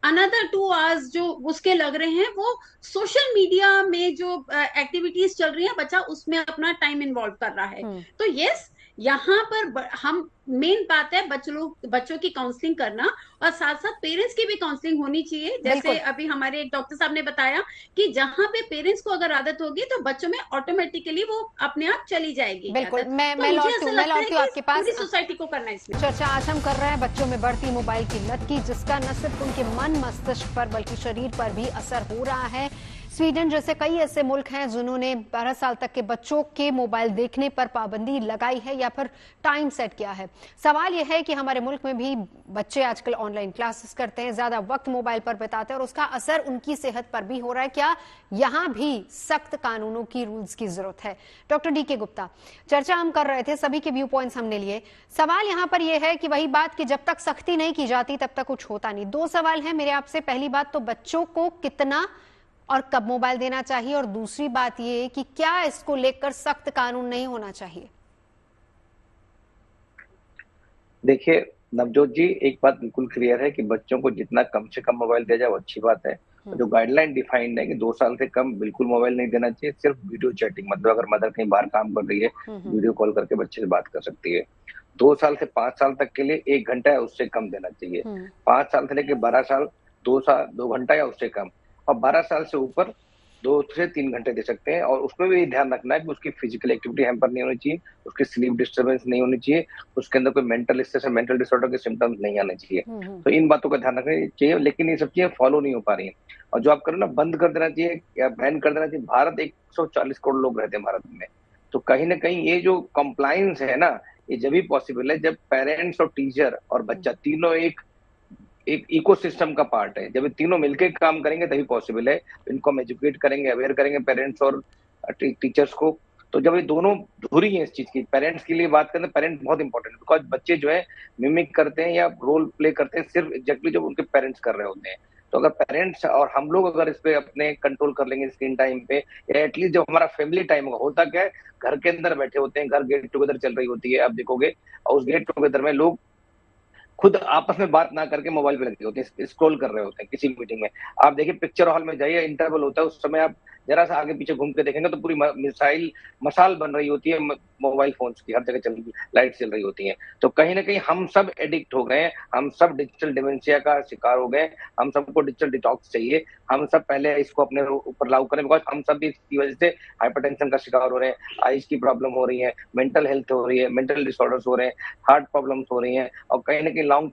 अनदर 2 आवर्स जो उसके लग रहे हैं वो सोशल मीडिया में जो एक्टिविटीज चल रही है, बच्चा उसमें अपना टाइम इन्वॉल्व कर रहा है। तो यस, यहाँ पर हम मेन बात है बच्चों की काउंसलिंग करना, और साथ साथ पेरेंट्स की भी काउंसलिंग होनी चाहिए। जैसे अभी हमारे एक डॉक्टर साहब ने बताया कि जहाँ पे पेरेंट्स को अगर आदत होगी तो बच्चों में ऑटोमेटिकली वो अपने आप चली जाएगी। बिल्कुल। मैं लौटती हूँ आपके पास। पूरी सोसाइटी को करना है इसमें चर्चा। आज हम कर रहे हैं बच्चों में बढ़ती मोबाइल की लत की, जिसका न सिर्फ उनके मन मस्तिष्क पर बल्कि शरीर पर भी असर हो रहा है। स्वीडन जैसे कई ऐसे मुल्क हैं जिन्होंने 12 साल तक के बच्चों के मोबाइल देखने पर पाबंदी लगाई है या फिर टाइम सेट किया है। सवाल यह है कि हमारे मुल्क में भी बच्चे आजकल ऑनलाइन क्लासेस करते हैं, ज्यादा वक्त मोबाइल पर बिताते हैं और उसका असर उनकी सेहत पर भी हो रहा है। क्या यहां भी सख्त कानूनों की, रूल्स की जरूरत है? डॉक्टर DK गुप्ता, चर्चा हम कर रहे थे, सभी के व्यू पॉइंट्स हमने लिए। सवाल यहां पर यह है कि वही बात कि जब तक सख्ती नहीं की जाती तब तक कुछ होता नहीं। 2 सवाल है मेरे आपसे। पहली बात तो बच्चों को कितना और कब मोबाइल देना चाहिए, और दूसरी बात ये कि क्या इसको लेकर सख्त कानून नहीं होना चाहिए? देखिए नवजोत जी, एक बात बिल्कुल क्लियर है कि बच्चों को जितना कम से कम मोबाइल दिया जाए वो अच्छी बात है। जो गाइडलाइन डिफाइंड है कि 2 साल से कम बिल्कुल मोबाइल नहीं देना चाहिए, सिर्फ वीडियो चैटिंग, मतलब अगर मदर कहीं बाहर काम कर रही है वीडियो कॉल करके बच्चे से बात कर सकती है। 2 साल से 5 साल तक के लिए 1 घंटा या उससे कम देना चाहिए। 5 साल से लेकर 12 साल 2 घंटा या उससे कम, और 12 साल से ऊपर 2 से 3 घंटे दे सकते हैं, और उसमें भी ध्यान रखना है कि उसकी फिजिकल एक्टिविटी हैम्पर नहीं होनी चाहिए, उसकी स्लीप डिस्टर्बेंस नहीं होनी चाहिए, उसके अंदर कोई मेंटल स्ट्रेस, मेंटल डिसऑर्डर के सिम्टम्स नहीं आने चाहिए। तो इन बातों का ध्यान रखना चाहिए, लेकिन ये सब चीजें फॉलो नहीं हो पा रही है। और जो आप करो ना, बंद कर देना चाहिए या बैन कर देना चाहिए। भारत 140 करोड़ लोग रहते हैं भारत में, तो कहीं ना कहीं ये जो कंप्लायंस है ना, ये जब भी पॉसिबल है जब पेरेंट्स और टीचर और बच्चा तीनों एक एक इकोसिस्टम का पार्ट है। जब ये तीनों मिलकर काम करेंगे तभी पॉसिबल है। इनको हम एजुकेट करेंगे, अवेयर करेंगे पेरेंट्स और टीचर्स को। तो जब ये दोनों धुरी है इस चीज की, पेरेंट्स के लिए बात करें, पेरेंट्स बहुत इंपॉर्टेंट है, बिकॉज बच्चे जो है मिमिक करते हैं या रोल प्ले करते हैं सिर्फ एग्जैक्टली जो उनके पेरेंट्स कर रहे होते हैं। तो अगर पेरेंट्स और हम लोग अगर इस पे अपने कंट्रोल कर लेंगे स्क्रीन टाइम पे, या एटलीस्ट जब हमारा फैमिली टाइम होता क्या है, घर के अंदर बैठे होते हैं, घर गेट टुगेदर चल रही होती है, आप देखोगे, और उस गेट टुगेदर में लोग खुद आपस में बात ना करके मोबाइल पे लगे होते हैं, स्क्रॉल कर रहे होते हैं किसी मीटिंग में। आप देखिए पिक्चर हॉल में जाइए, इंटरवल होता है, उस समय आप जरा सा आगे पीछे घूम के देखेंगे तो पूरी मिसाइल मसाल बन रही होती है मोबाइल फोन्स की, हर जगह चल लाइट चल रही होती है। तो कहीं ना कहीं हम सब एडिक्ट हो गए हैं, हम सब डिजिटल डिमेंशिया का शिकार हो गए, हम सबको डिजिटल डिटॉक्स चाहिए। हम सब पहले इसको अपने ऊपर लागू करें, बिकॉज हम सब भी इसकी वजह से हाइपरटेंशन का शिकार हो रहे हैं, आइज की प्रॉब्लम हो रही है, मेंटल हेल्थ हो रही है, मेंटल डिसऑर्डर्स हो रहे हैं, हार्ट प्रॉब्लम्स हो रही हैं, और कहीं ना कहीं लॉन्ग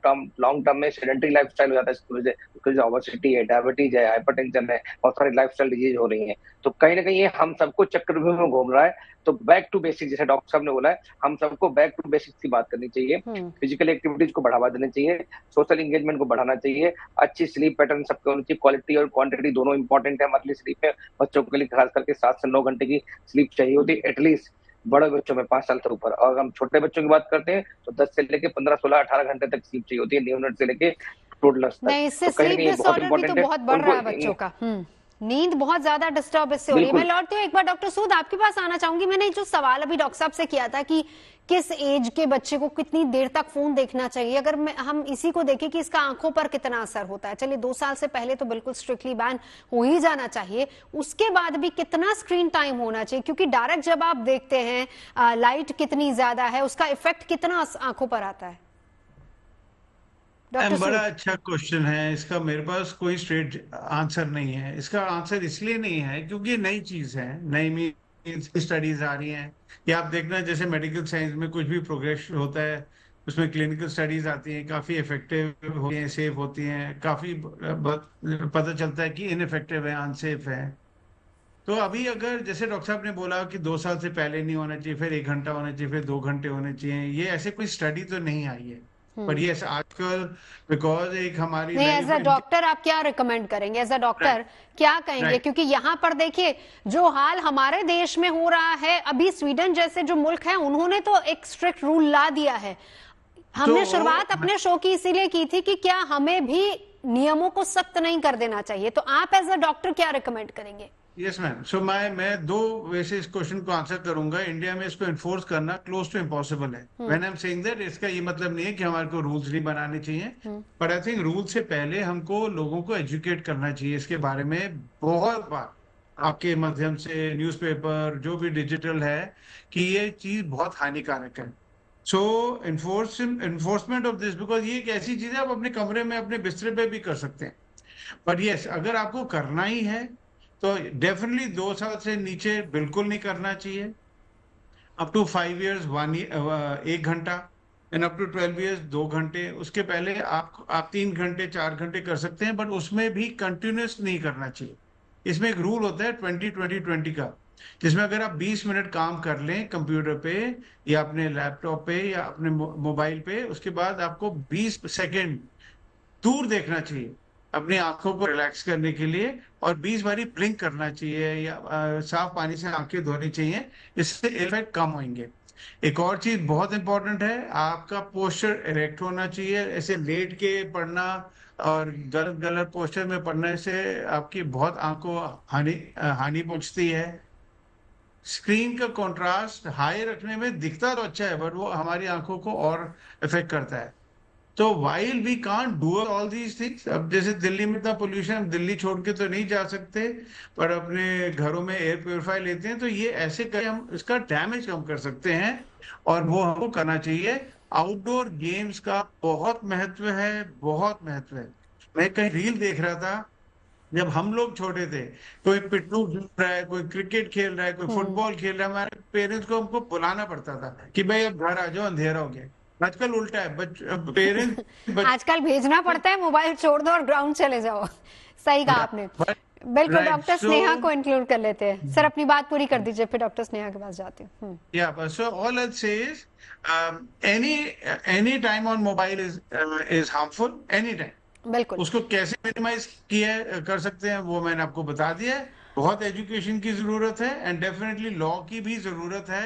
टर्म में सेडेंटरी लाइफस्टाइल हो जाता है, इसकी वजह से ओबेसिटी है, डायबिटीज है, हाइपरटेंशन है, बहुत सारी लाइफस्टाइल डिजीज हो रही है। तो कहीं ना कहीं ये हम सबको चक्रव्यूह में घूम रहा है। तो बैक टू बेसिक, जैसे डॉक्टर साहब ने बोला है, हम सबको बैक टू बेसिक की बात करनी चाहिए, फिजिकल एक्टिविटीज को बढ़ावा देना चाहिए, सोशल एंगेजमेंट को बढ़ाना चाहिए, अच्छी स्लीप पैटर्न सबको होनी चाहिए। क्वालिटी और क्वांटिटी दोनों इंपॉर्टेंट है हमारे लिए स्लीप में। बच्चों के लिए खास करके 7 से 9 घंटे की स्लीप चाहिए होती है एटलीस्ट, बड़े बच्चों में 5 साल से ऊपर। और हम छोटे बच्चों की बात करते हैं तो 10 से लेके 15, 16, 18 घंटे तक स्लीप चाहिए होती है, न्यूनेट से लेके टोडलर्स तक। नहीं, इससे तो कहीं ना स्लीप कहीं ये बहुत डिसऑर्डर भी तो इंपॉर्टेंट है बहुत बढ़ रहा है उनको। बच्चों का। नींद बहुत ज्यादा डिस्टर्ब इससे हो रही है। मैं लौटती हूँ एक बार डॉक्टर सूद आपके पास आना चाहूंगी। मैंने जो सवाल अभी डॉक्टर साहब से किया था कि किस एज के बच्चे को कितनी देर तक फोन देखना चाहिए, अगर हम इसी को देखें कि इसका आंखों पर कितना असर होता है। चलिए 2 साल से पहले तो बिल्कुल स्ट्रिक्टली बैन हो ही जाना चाहिए, उसके बाद भी कितना स्क्रीन टाइम होना चाहिए, क्योंकि डायरेक्ट जब आप देखते हैं लाइट कितनी ज्यादा है, उसका इफेक्ट कितना आंखों पर आता है। बड़ा अच्छा क्वेश्चन है, इसका मेरे पास कोई स्ट्रेट आंसर नहीं है। इसका आंसर इसलिए नहीं है क्योंकि नई चीज है, नई स्टडीज आ रही हैं। या आप देखना जैसे मेडिकल साइंस में कुछ भी प्रोग्रेस होता है, उसमें क्लिनिकल स्टडीज आती हैं, काफी इफेक्टिव होती हैं, सेफ होती हैं, काफी पता चलता है कि इनइफेक्टिव है, अनसेफ है। तो अभी अगर जैसे डॉक्टर साहब ने बोला कि 2 साल से पहले नहीं होना चाहिए, फिर 1 घंटा होना चाहिए, फिर 2 घंटे होने चाहिए, ये ऐसे कोई स्टडी तो नहीं आई है। पर ये आजकल बिकॉज एक हमारी नहीं, एज अ डॉक्टर आप क्या रिकमेंड करेंगे, एज अ डॉक्टर क्या कहेंगे? क्योंकि यहाँ पर देखिए जो हाल हमारे देश में हो रहा है, अभी स्वीडन जैसे जो मुल्क है उन्होंने तो एक स्ट्रिक्ट रूल ला दिया है। हमने शुरुआत अपने शो की इसीलिए की थी कि क्या हमें भी नियमों को सख्त नहीं कर देना चाहिए, तो आप एज अ डॉक्टर क्या रिकमेंड करेंगे? यस मैम, सो मैं 2 वे से इस क्वेश्चन को आंसर करूंगा। इंडिया में इसको इन्फोर्स करना क्लोज टू इम्पॉसिबल है। When I am saying that, इसका ये मतलब नहीं है कि हमारे को रूल्स नहीं बनाने चाहिए, बट आई थिंक रूल से पहले हमको लोगों को एजुकेट करना चाहिए इसके बारे में बहुत बार, आपके माध्यम से, न्यूज़पेपर, जो भी डिजिटल है, कि ये चीज बहुत हानिकारक है। सो इन्फोर्समेंट ऑफ दिस, बिकॉज ये एक ऐसी चीज है आप अपने कमरे में अपने बिस्तरे पे भी कर सकते हैं। बट यस, अगर आपको करना ही है तो डेफिनेटली 2 साल से नीचे बिल्कुल नहीं करना चाहिए। अप टू 5 years 1 घंटा, एंड अप टू 12 years 2 घंटे। उसके पहले आप 3 घंटे 4 घंटे कर सकते हैं, बट उसमें भी कंटिन्यूस नहीं करना चाहिए। इसमें एक रूल होता है 20-20-20 का, जिसमें अगर आप 20 मिनट काम कर लें कंप्यूटर पे या अपने लैपटॉप पे या अपने मोबाइल पे, उसके बाद आपको 20 सेकेंड दूर देखना चाहिए अपनी आंखों को रिलैक्स करने के लिए, और 20 बारी ब्लिंक करना चाहिए या साफ पानी से आंखें धोनी चाहिए। इससे इफेक्ट कम होंगे। एक और चीज बहुत इंपॉर्टेंट है, आपका पोस्चर इरेक्ट होना चाहिए। ऐसे लेट के पढ़ना और गलत पोस्चर में पढ़ने से आपकी बहुत आंखों हानि पहुंचती है। स्क्रीन का कंट्रास्ट हाई रखने में दिखता तो अच्छा है, बट वो हमारी आंखों को और इफेक्ट करता है। तो while we can't do all these things, अब जैसे दिल्ली में इतना पोल्यूशन, हम दिल्ली छोड़ के तो नहीं जा सकते, पर अपने घरों में एयर प्योरीफायर लेते हैं, तो ये ऐसे करके हम इसका डैमेज कम कर सकते हैं, और वो हमको करना चाहिए। आउटडोर गेम्स का बहुत महत्व है, बहुत महत्व है। मैं कहीं रील देख रहा था जब हम लोग छोटे थे, कोई पिट्ठू खेल रहा है, कोई क्रिकेट खेल रहा है, कोई फुटबॉल खेल रहा है, हमारे पेरेंट्स को हमको बुलाना पड़ता था कि भाई अब घर आ जाओ, अंधेरा हो गया। आजकल उल्टा है, पेरेंट्स आजकल भेजना पड़ता है, मोबाइल छोड़ दो और ग्राउंड चले जाओ। सही कहा आपने। बिल्कुल, Right, डॉक्टर so- स्नेहा को इंक्लूड कर लेते हैं। सर अपनी बात पूरी कर दीजिए, फिर डॉक्टर स्नेहा के पास जाती हूँ। Yeah, but so all I'd say is any time on mobile is harmful, any time. बिल्कुल उसको कैसे मिनिमाइज कर सकते हैं वो मैंने आपको बता दिया है। बहुत एजुकेशन की जरूरत है एंड डेफिनेटली लॉ की भी जरूरत है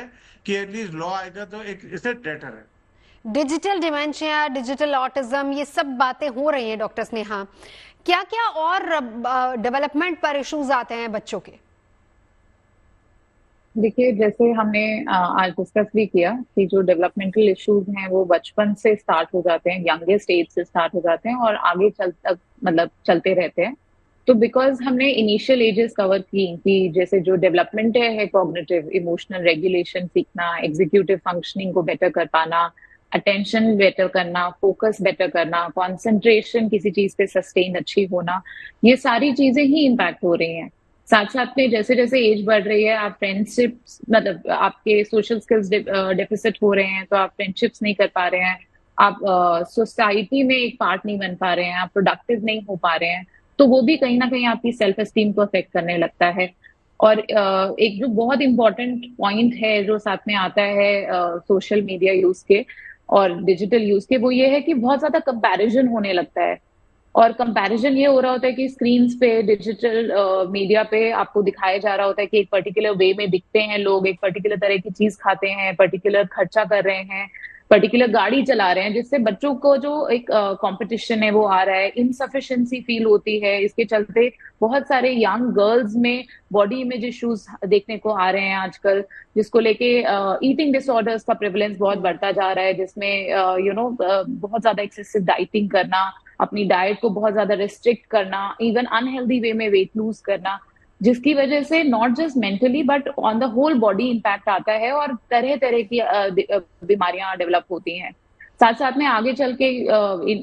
कि एटलीस्ट लॉ आएगा तो एक इससे बेटर है। डिजिटल डिमेंशिया, डिजिटल ऑटिज्म, ये सब बातें हो रही हैं डॉक्टर स्नेहा। क्या क्या और डेवलपमेंट पर इश्यूज आते हैं बच्चों के? देखिए, जैसे हमने आज डिस्कस भी किया कि जो डेवलपमेंटल इश्यूज हैं वो बचपन से स्टार्ट हो जाते हैं, यंगेस्ट एज से स्टार्ट हो जाते हैं और आगे चलते रहते हैं। तो बिकॉज हमने इनिशियल एजेस कवर की कि जैसे जो डेवलपमेंट है कॉग्निटिव, इमोशनल रेगुलेशन सीखना, एग्जीक्यूटिव फंक्शनिंग को बेटर कर पाना, अटेंशन बेटर करना, फोकस बेटर करना, कंसंट्रेशन किसी चीज पे सस्टेन अच्छी होना, ये सारी चीजें ही इम्पैक्ट हो रही हैं। साथ साथ में जैसे जैसे एज बढ़ रही है, आप फ्रेंडशिप्स मतलब आपके सोशल स्किल्स डेफिसिट हो रहे हैं, तो आप फ्रेंडशिप्स नहीं कर पा रहे हैं, आप सोसाइटी में एक पार्ट नहीं बन पा रहे हैं, आप प्रोडक्टिव नहीं हो पा रहे हैं, तो वो भी कहीं ना कहीं आपकी सेल्फ एस्टीम को अफेक्ट करने लगता है। और एक जो बहुत इंपॉर्टेंट पॉइंट है जो साथ में आता है सोशल मीडिया यूज के और डिजिटल यूज के, वो ये है कि बहुत ज्यादा कंपैरिजन होने लगता है। और कंपैरिजन ये हो रहा होता है कि स्क्रीन्स पे, डिजिटल मीडिया पे आपको दिखाया जा रहा होता है कि एक पर्टिकुलर वे में दिखते हैं लोग, एक पर्टिकुलर तरह की चीज खाते हैं, पर्टिकुलर खर्चा कर रहे हैं, पर्टिकुलर गाड़ी चला रहे हैं, जिससे बच्चों को जो एक कंपटीशन है वो आ रहा है, इनसफिशिएंसी फील होती है। इसके चलते बहुत सारे यंग गर्ल्स में बॉडी इमेज इश्यूज देखने को आ रहे हैं आजकल, जिसको लेके ईटिंग डिसऑर्डर्स का प्रेवलेंस बहुत बढ़ता जा रहा है, जिसमें बहुत ज्यादा एक्सेसिव डाइटिंग करना, अपनी डाइट को बहुत ज्यादा रिस्ट्रिक्ट करना, इवन अनहेल्दी वे में वेट लूज करना, जिसकी वजह से not just mentally but on the whole body impact आता है और तरह तरह की बीमारियां डेवलप होती हैं। साथ साथ में आगे चल के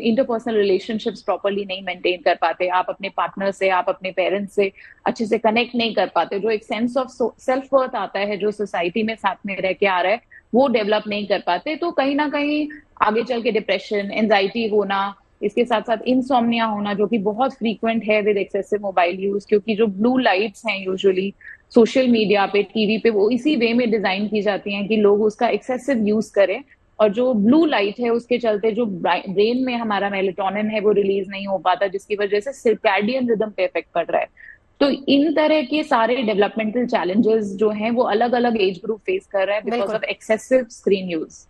इंटरपर्सनल रिलेशनशिप्स प्रॉपरली नहीं मेंटेन कर पाते, आप अपने पार्टनर से, आप अपने पेरेंट्स से अच्छे से कनेक्ट नहीं कर पाते, जो एक सेंस ऑफ सेल्फ वर्थ आता है जो सोसाइटी में साथ में रह के आ रहा है वो डेवलप नहीं कर पाते। तो कहीं ना कहीं आगे चल के डिप्रेशन, एंजाइटी होना, इसके साथ साथ इंसोम्निया होना जो कि बहुत फ्रीक्वेंट है विद एक्सेसिव मोबाइल यूज, क्योंकि जो ब्लू लाइट्स हैं यूजुअली सोशल मीडिया पे, टीवी पे, वो इसी वे में डिजाइन की जाती हैं कि लोग उसका एक्सेसिव यूज करें, और जो ब्लू लाइट है उसके चलते जो ब्रेन में हमारा मेलेटोनिन है वो रिलीज नहीं हो पाता, जिसकी वजह से सर्कैडियन रिदम पे इफेक्ट पड़ रहा है। तो इन तरह के सारे डेवलपमेंटल चैलेंजेस जो हैं वो अलग अलग एज ग्रुप फेस कर रहे हैं because of excessive screen use.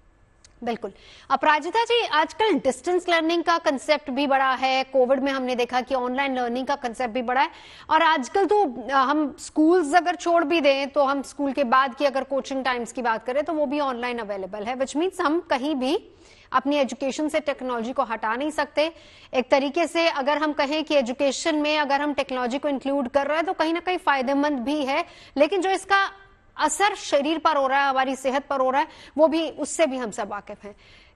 बिल्कुल। अपराजिता जी, आजकल डिस्टेंस लर्निंग का कंसेप्ट भी बड़ा है, कोविड में हमने देखा कि ऑनलाइन लर्निंग का कंसेप्ट भी बड़ा है, और आजकल तो हम स्कूल्स अगर छोड़ भी दें तो हम स्कूल के बाद की अगर कोचिंग टाइम्स की बात करें तो वो भी ऑनलाइन अवेलेबल है, विच मीन्स हम कहीं भी अपनी एजुकेशन से टेक्नोलॉजी को हटा नहीं सकते। एक तरीके से अगर हम कहें कि एजुकेशन में अगर हम टेक्नोलॉजी को इंक्लूड कर रहे हैं तो कहीं ना कहीं फायदेमंद भी है, लेकिन जो इसका असर शरीर पर हो रहा है, हमारी सेहत पर हो रहा है, वो भी, उससे भी हम सब वाकिफ हैं।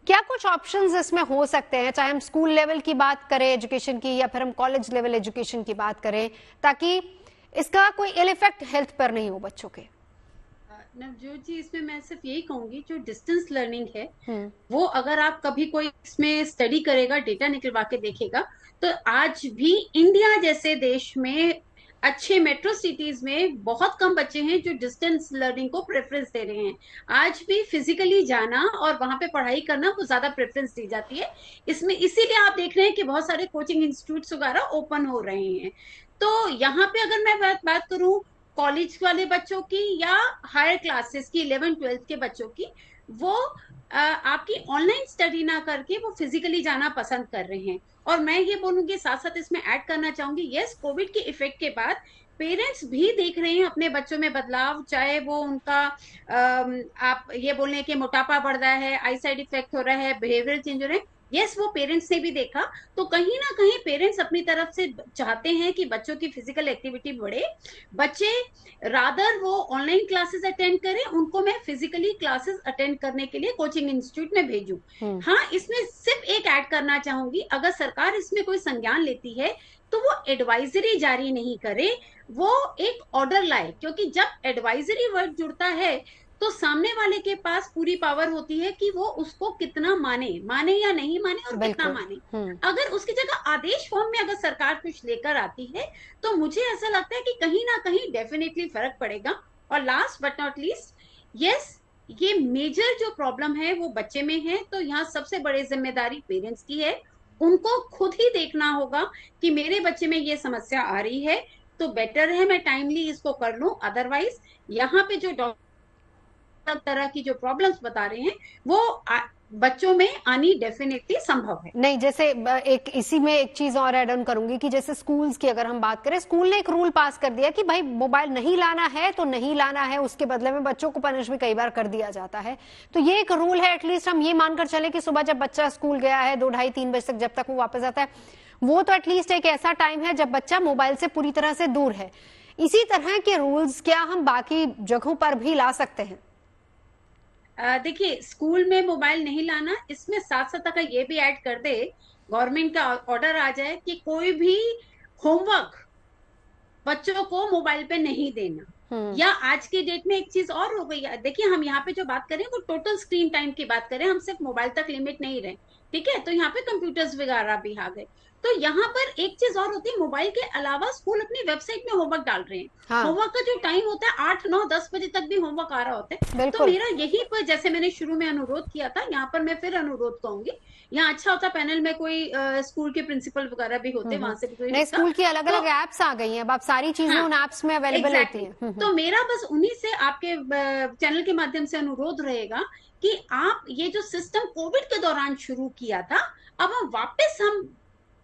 क्या कुछ ऑप्शंस इसमें हो सकते हैं, चाहे हम स्कूल लेवल की बात करें एजुकेशन की या फिर हम कॉलेज लेवल एजुकेशन की बात करें, ताकि इसका कोई इल इफेक्ट हेल्थ पर नहीं हो बच्चों के? नवजोत जी, इसमें मैं सिर्फ यही कहूंगी, जो डिस्टेंस लर्निंग है वो अगर आप कभी कोई इसमें स्टडी करेगा, डेटा निकलवा के देखेगा, तो आज भी इंडिया जैसे देश में अच्छे मेट्रो सिटीज में बहुत कम बच्चे हैं जो डिस्टेंस लर्निंग को प्रेफरेंस दे रहे हैं। आज भी फिजिकली जाना और वहां पे पढ़ाई करना को ज्यादा प्रेफरेंस दी जाती है। इसमें इसीलिए आप देख रहे हैं कि बहुत सारे कोचिंग इंस्टीट्यूट्स वगैरह ओपन हो रहे हैं। तो यहाँ पे अगर मैं बात करूं कॉलेज वाले बच्चों की या हायर क्लासेस की, 11th-12th के बच्चों की, वो आपकी ऑनलाइन स्टडी ना करके वो फिजिकली जाना पसंद कर रहे हैं। और मैं ये बोलूंगी, साथ साथ इसमें ऐड करना चाहूंगी, यस, कोविड के इफेक्ट के बाद पेरेंट्स भी देख रहे हैं अपने बच्चों में बदलाव, चाहे वो उनका आप ये बोल रहे हैं कि मोटापा बढ़ रहा है, आई साइड इफेक्ट हो रहा है, बिहेवियर चेंज हो रहे हैं, यस, वो पेरेंट्स ने भी देखा। तो कहीं ना कहीं पेरेंट्स अपनी तरफ से चाहते हैं कि बच्चों की फिजिकल एक्टिविटी बढ़े, बच्चे रादर वो ऑनलाइन क्लासेस अटेंड करें, उनको मैं फिजिकली क्लासेस अटेंड करने के लिए कोचिंग इंस्टीट्यूट में भेजूं। हाँ, इसमें सिर्फ एक ऐड करना चाहूंगी, अगर सरकार इसमें कोई संज्ञान लेती है तो वो एडवाइजरी जारी नहीं करे, वो एक ऑर्डर लाए, क्योंकि जब एडवाइजरी वर्ड जुड़ता है तो सामने वाले के पास पूरी पावर होती है कि वो उसको कितना माने या नहीं माने और कितना माने। अगर उसकी जगह आदेश फॉर्म में अगर सरकार कुछ लेकर आती है तो मुझे ऐसा लगता है कि कहीं ना कहीं डेफिनेटली फर्क पड़ेगा। और last but not least, yes, ये मेजर जो प्रॉब्लम है वो बच्चे में है, तो यहाँ सबसे बड़ी जिम्मेदारी पेरेंट्स की है। उनको खुद ही देखना होगा कि मेरे बच्चे में ये समस्या आ रही है, तो बेटर है मैं टाइमली इसको कर लूं। अदरवाइज यहाँ पे जो डॉक्टर तरह की जो प्रॉब्लम्स बता रहे हैं वो बच्चों में आनी डेफिनेटली संभव है। नहीं, जैसे एक इसी में एक चीज और ऐड ऑन करूंगी कि जैसे स्कूल्स की अगर हम बात करें, स्कूल ने एक रूल पास कर दिया कि भाई मोबाइल नहीं लाना है तो नहीं लाना है, उसके बदले में बच्चों को पनिश भी कई बार कर दिया जाता है। तो ये एक रूल है, एटलीस्ट हम ये मानकर चले कि सुबह जब बच्चा स्कूल गया है 2, ढाई, 3 बजे तक जब तक वो वापस आता है, वो तो एटलीस्ट एक ऐसा टाइम है जब बच्चा मोबाइल से पूरी तरह से दूर है। इसी तरह के रूल्स क्या हम बाकी जगहों पर भी ला सकते हैं? देखिए, स्कूल में मोबाइल नहीं लाना, इसमें साथ साथ अगर ये भी ऐड कर दे, गवर्नमेंट का ऑर्डर आ जाए कि कोई भी होमवर्क बच्चों को मोबाइल पे नहीं देना। या आज की डेट में एक चीज और हो गई है, देखिए हम यहाँ पे जो बात करें वो टोटल स्क्रीन टाइम की बात करें, हम सिर्फ मोबाइल तक लिमिट नहीं रहे, ठीक है। तो यहाँ पे कंप्यूटर्स वगैरह भी आ गए। तो यहाँ पर एक चीज और होती है, मोबाइल के अलावा स्कूल अपनी वेबसाइट में होमवर्क डाल रहे हैं। हाँ। होमवर्क का जो टाइम होता है 8, 9, 10 बजे तक भी होमवर्क आ रहा होता है। तो मेरा यही पर, जैसे मैंने शुरू में अनुरोध किया था, यहाँ पर मैं फिर अनुरोध कहूंगी, यहाँ अच्छा होता पैनल में कोई स्कूल के प्रिंसिपल वगैरह भी होते, वहां से भी स्कूल की अलग अलग एप्स आ गई हैं, अब आप सारी चीजें उन एप्स में अवेलेबल होती हैं। तो मेरा बस उन्हीं से आपके चैनल के माध्यम से अनुरोध रहेगा कि आप ये जो सिस्टम कोविड के दौरान शुरू किया था, अब हम वापस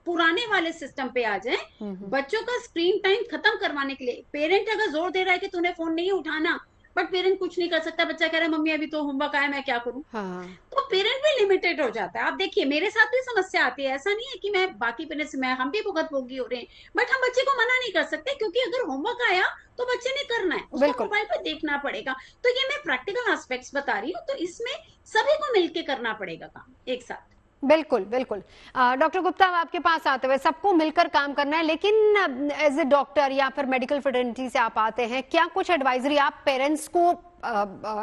पुराने वाले सिस्टम पे आ जाएं। बच्चों का स्क्रीन टाइम खत्म करवाने के लिए पेरेंट अगर जोर दे रहा है कि तूने फोन नहीं उठाना, बट पेरेंट कुछ नहीं कर सकता, बच्चा कह रहा है मम्मी अभी तो होमवर्क आया, मैं क्या करूं। हाँ। तो पेरेंट भी लिमिटेड हो जाता है। आप देखिए मेरे साथ भी समस्या आती है, ऐसा नहीं है कि मैं बाकी पेरेंट्स से हम भी भुगतभोगी हो रहे हैं, बट हम बच्चे को मना नहीं कर सकते, क्योंकि अगर होमवर्क आया तो बच्चे ने करना है, उसको मोबाइल पर देखना पड़ेगा। तो ये मैं प्रैक्टिकल एस्पेक्ट्स बता रही हूँ, तो इसमें सभी को मिलकर करना पड़ेगा काम एक साथ। बिल्कुल बिल्कुल। डॉक्टर गुप्ता, आपके पास आते हुए सबको मिलकर काम करना है, लेकिन एज ए डॉक्टर या फिर मेडिकल फ्रेटर्निटी से आप आते हैं, क्या कुछ एडवाइजरी आप पेरेंट्स को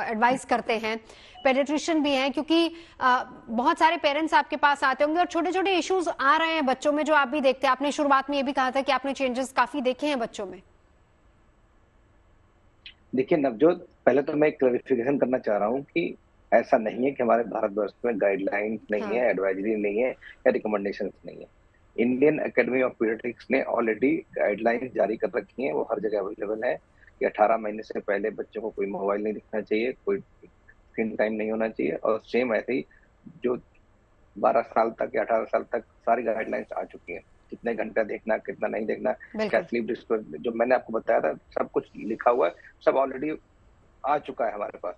एडवाइस करते हैं? पेडियाट्रिशियन भी हैं, क्योंकि बहुत सारे पेरेंट्स आपके पास आते होंगे और छोटे छोटे इश्यूज आ रहे हैं बच्चों में जो आप भी देखते हैं। आपने शुरुआत में ये भी कहा था कि आपने चेंजेस काफी देखे हैं बच्चों में। देखिए नवजोत, पहले तो मैं एक क्लैरिफिकेशन करना चाह रहा हूँ कि ऐसा नहीं है कि हमारे भारतवर्ष में गाइडलाइंस नहीं है, एडवाइजरी नहीं है या रिकमेंडेशंस नहीं है। इंडियन एकेडमी ऑफ पीडियाट्रिक्स ने ऑलरेडी गाइडलाइंस जारी कर रखी हैं, वो हर जगह अवेलेबल है कि 18 महीने से पहले बच्चों को कोई मोबाइल नहीं दिखना चाहिए, कोई स्क्रीन टाइम नहीं होना चाहिए। और सेम ऐसे ही जो 12 साल तक या 18 साल तक सारी गाइडलाइंस आ चुकी हैं, कितने घंटा देखना, कितना नहीं देखना, क्या स्लीप डिस्टर्ब, जो मैंने आपको बताया था सब कुछ लिखा हुआ है, सब ऑलरेडी आ चुका है हमारे पास।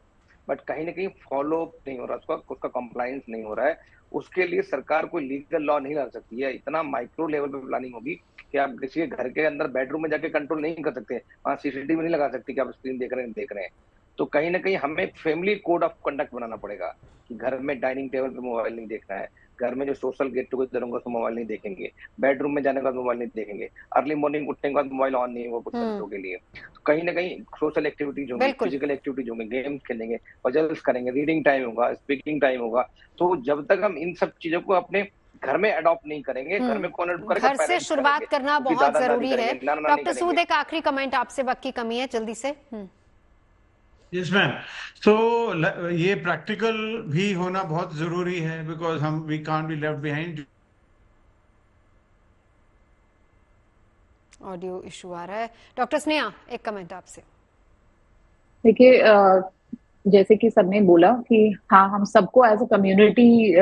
बट कहीं ना कहीं फॉलो नहीं हो रहा, उसका कंप्लायंस नहीं हो रहा है। उसके लिए सरकार कोई लीगल लॉ नहीं ला सकती है। इतना माइक्रो लेवल पे प्लानिंग होगी कि आप किसी के घर के अंदर बेडरूम में जाके कंट्रोल नहीं कर सकते, वहां सीसीटीवी नहीं लगा सकते कि आप स्क्रीन देख रहे हैं। तो कहीं ना कहीं हमें फैमिली कोड ऑफ कंडक्ट बनाना पड़ेगा कि घर में डाइनिंग टेबल पे मोबाइल नहीं देखना है, घर में जो सोशल गेट टुगेदर होगा उसमें मोबाइल नहीं देखेंगे, बेडरूम में जाने के बाद मोबाइल नहीं देखेंगे, अर्ली मॉर्निंग उठने के बाद मोबाइल ऑन नहीं होगा कुछ घंटों के लिए। तो कहीं ना कहीं सोशल एक्टिविटीज होंगी, फिजिकल एक्टिविटीज होंगे, गेम्स खेलेंगे, पजल्स करेंगे, रीडिंग टाइम होगा, स्पीकिंग टाइम होगा। तो जब तक हम इन सब चीजों को अपने घर में अडॉप्ट नहीं करेंगे, घर में कौन अडॉप्ट करेगा? घर से शुरुआत करना बहुत जरूरी है। डॉक्टर सूद, एक आखिरी कमेंट आपसे, वक्त की कमी है, जल्दी से। Yes ma'am. तो ये प्रैक्टिकल भी होना बहुत जरूरी है, because we can't be left behind. Audio issue आ रहा है। डॉक्टर स्नेहा, एक कमेंट आपसे। देखिए, जैसे कि सबने बोला कि हाँ, हम सबको एज अ कम्युनिटी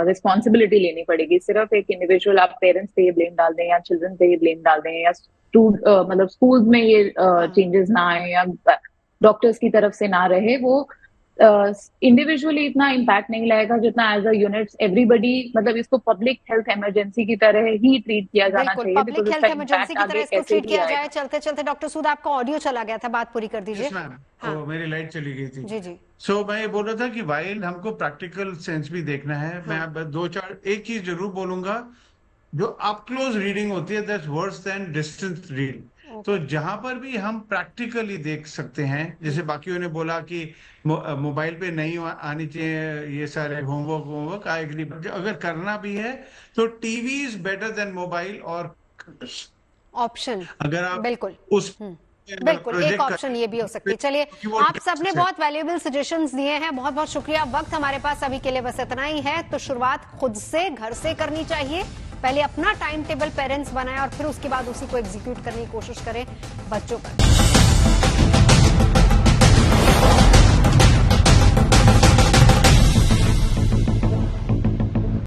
रिस्पॉन्सिबिलिटी लेनी पड़ेगी। सिर्फ एक इंडिविजुअल आप पेरेंट्स पे ये ब्लेम डाल दें या चिल्ड्रन पे ये ब्लेम डाल दें या मतलब स्कूल में ये चेंजेस ना आए या डॉक्टर्स की तरफ से ना रहे, वो इंडिविजुअली इतना इम्पैक्ट नहीं लाएगा जितना एज अ यूनिट्स एवरीबडी, मतलब इसको पब्लिक हेल्थ इमरजेंसी की तरह ही ट्रीट किया जाना चाहिए। पब्लिक हेल्थ इमरजेंसी की तरह इसको ट्रीट किया जाए। चलते चलते डॉक्टर सूद, आपका ऑडियो चला गया था, बात पूरी कर दीजिए। हाँ। मेरी लाइट चली गई थी। जी जी। सो मैं ये बोल रहा था कि वाइल हमको प्रैक्टिकल सेंस भी देखना है। मैं 2-4 एक चीज जरूर बोलूंगा जो अप क्लोज रीडिंग होती है that's worse than distance reading. तो जहां पर भी हम प्रैक्टिकली देख सकते हैं, जैसे बाकियों ने बोला कि मोबाइल पे नहीं आनी चाहिए ये सारे होमवर्क आई एग्री, अगर करना भी है तो TV is better than mobile और ऑप्शन। अगर आप बिल्कुल उस बिल्कुल एक ऑप्शन ये भी हो सकती है। चलिए, आप सबने बहुत वैल्यूएबल सजेशंस दिए हैं, बहुत बहुत शुक्रिया। वक्त हमारे पास अभी के लिए बस इतना ही है। तो शुरुआत खुद से, घर से करनी चाहिए। पहले अपना टाइम टेबल पेरेंट्स बनाएं और फिर उसके बाद उसी को एग्जीक्यूट करने की कोशिश करें बच्चों पर।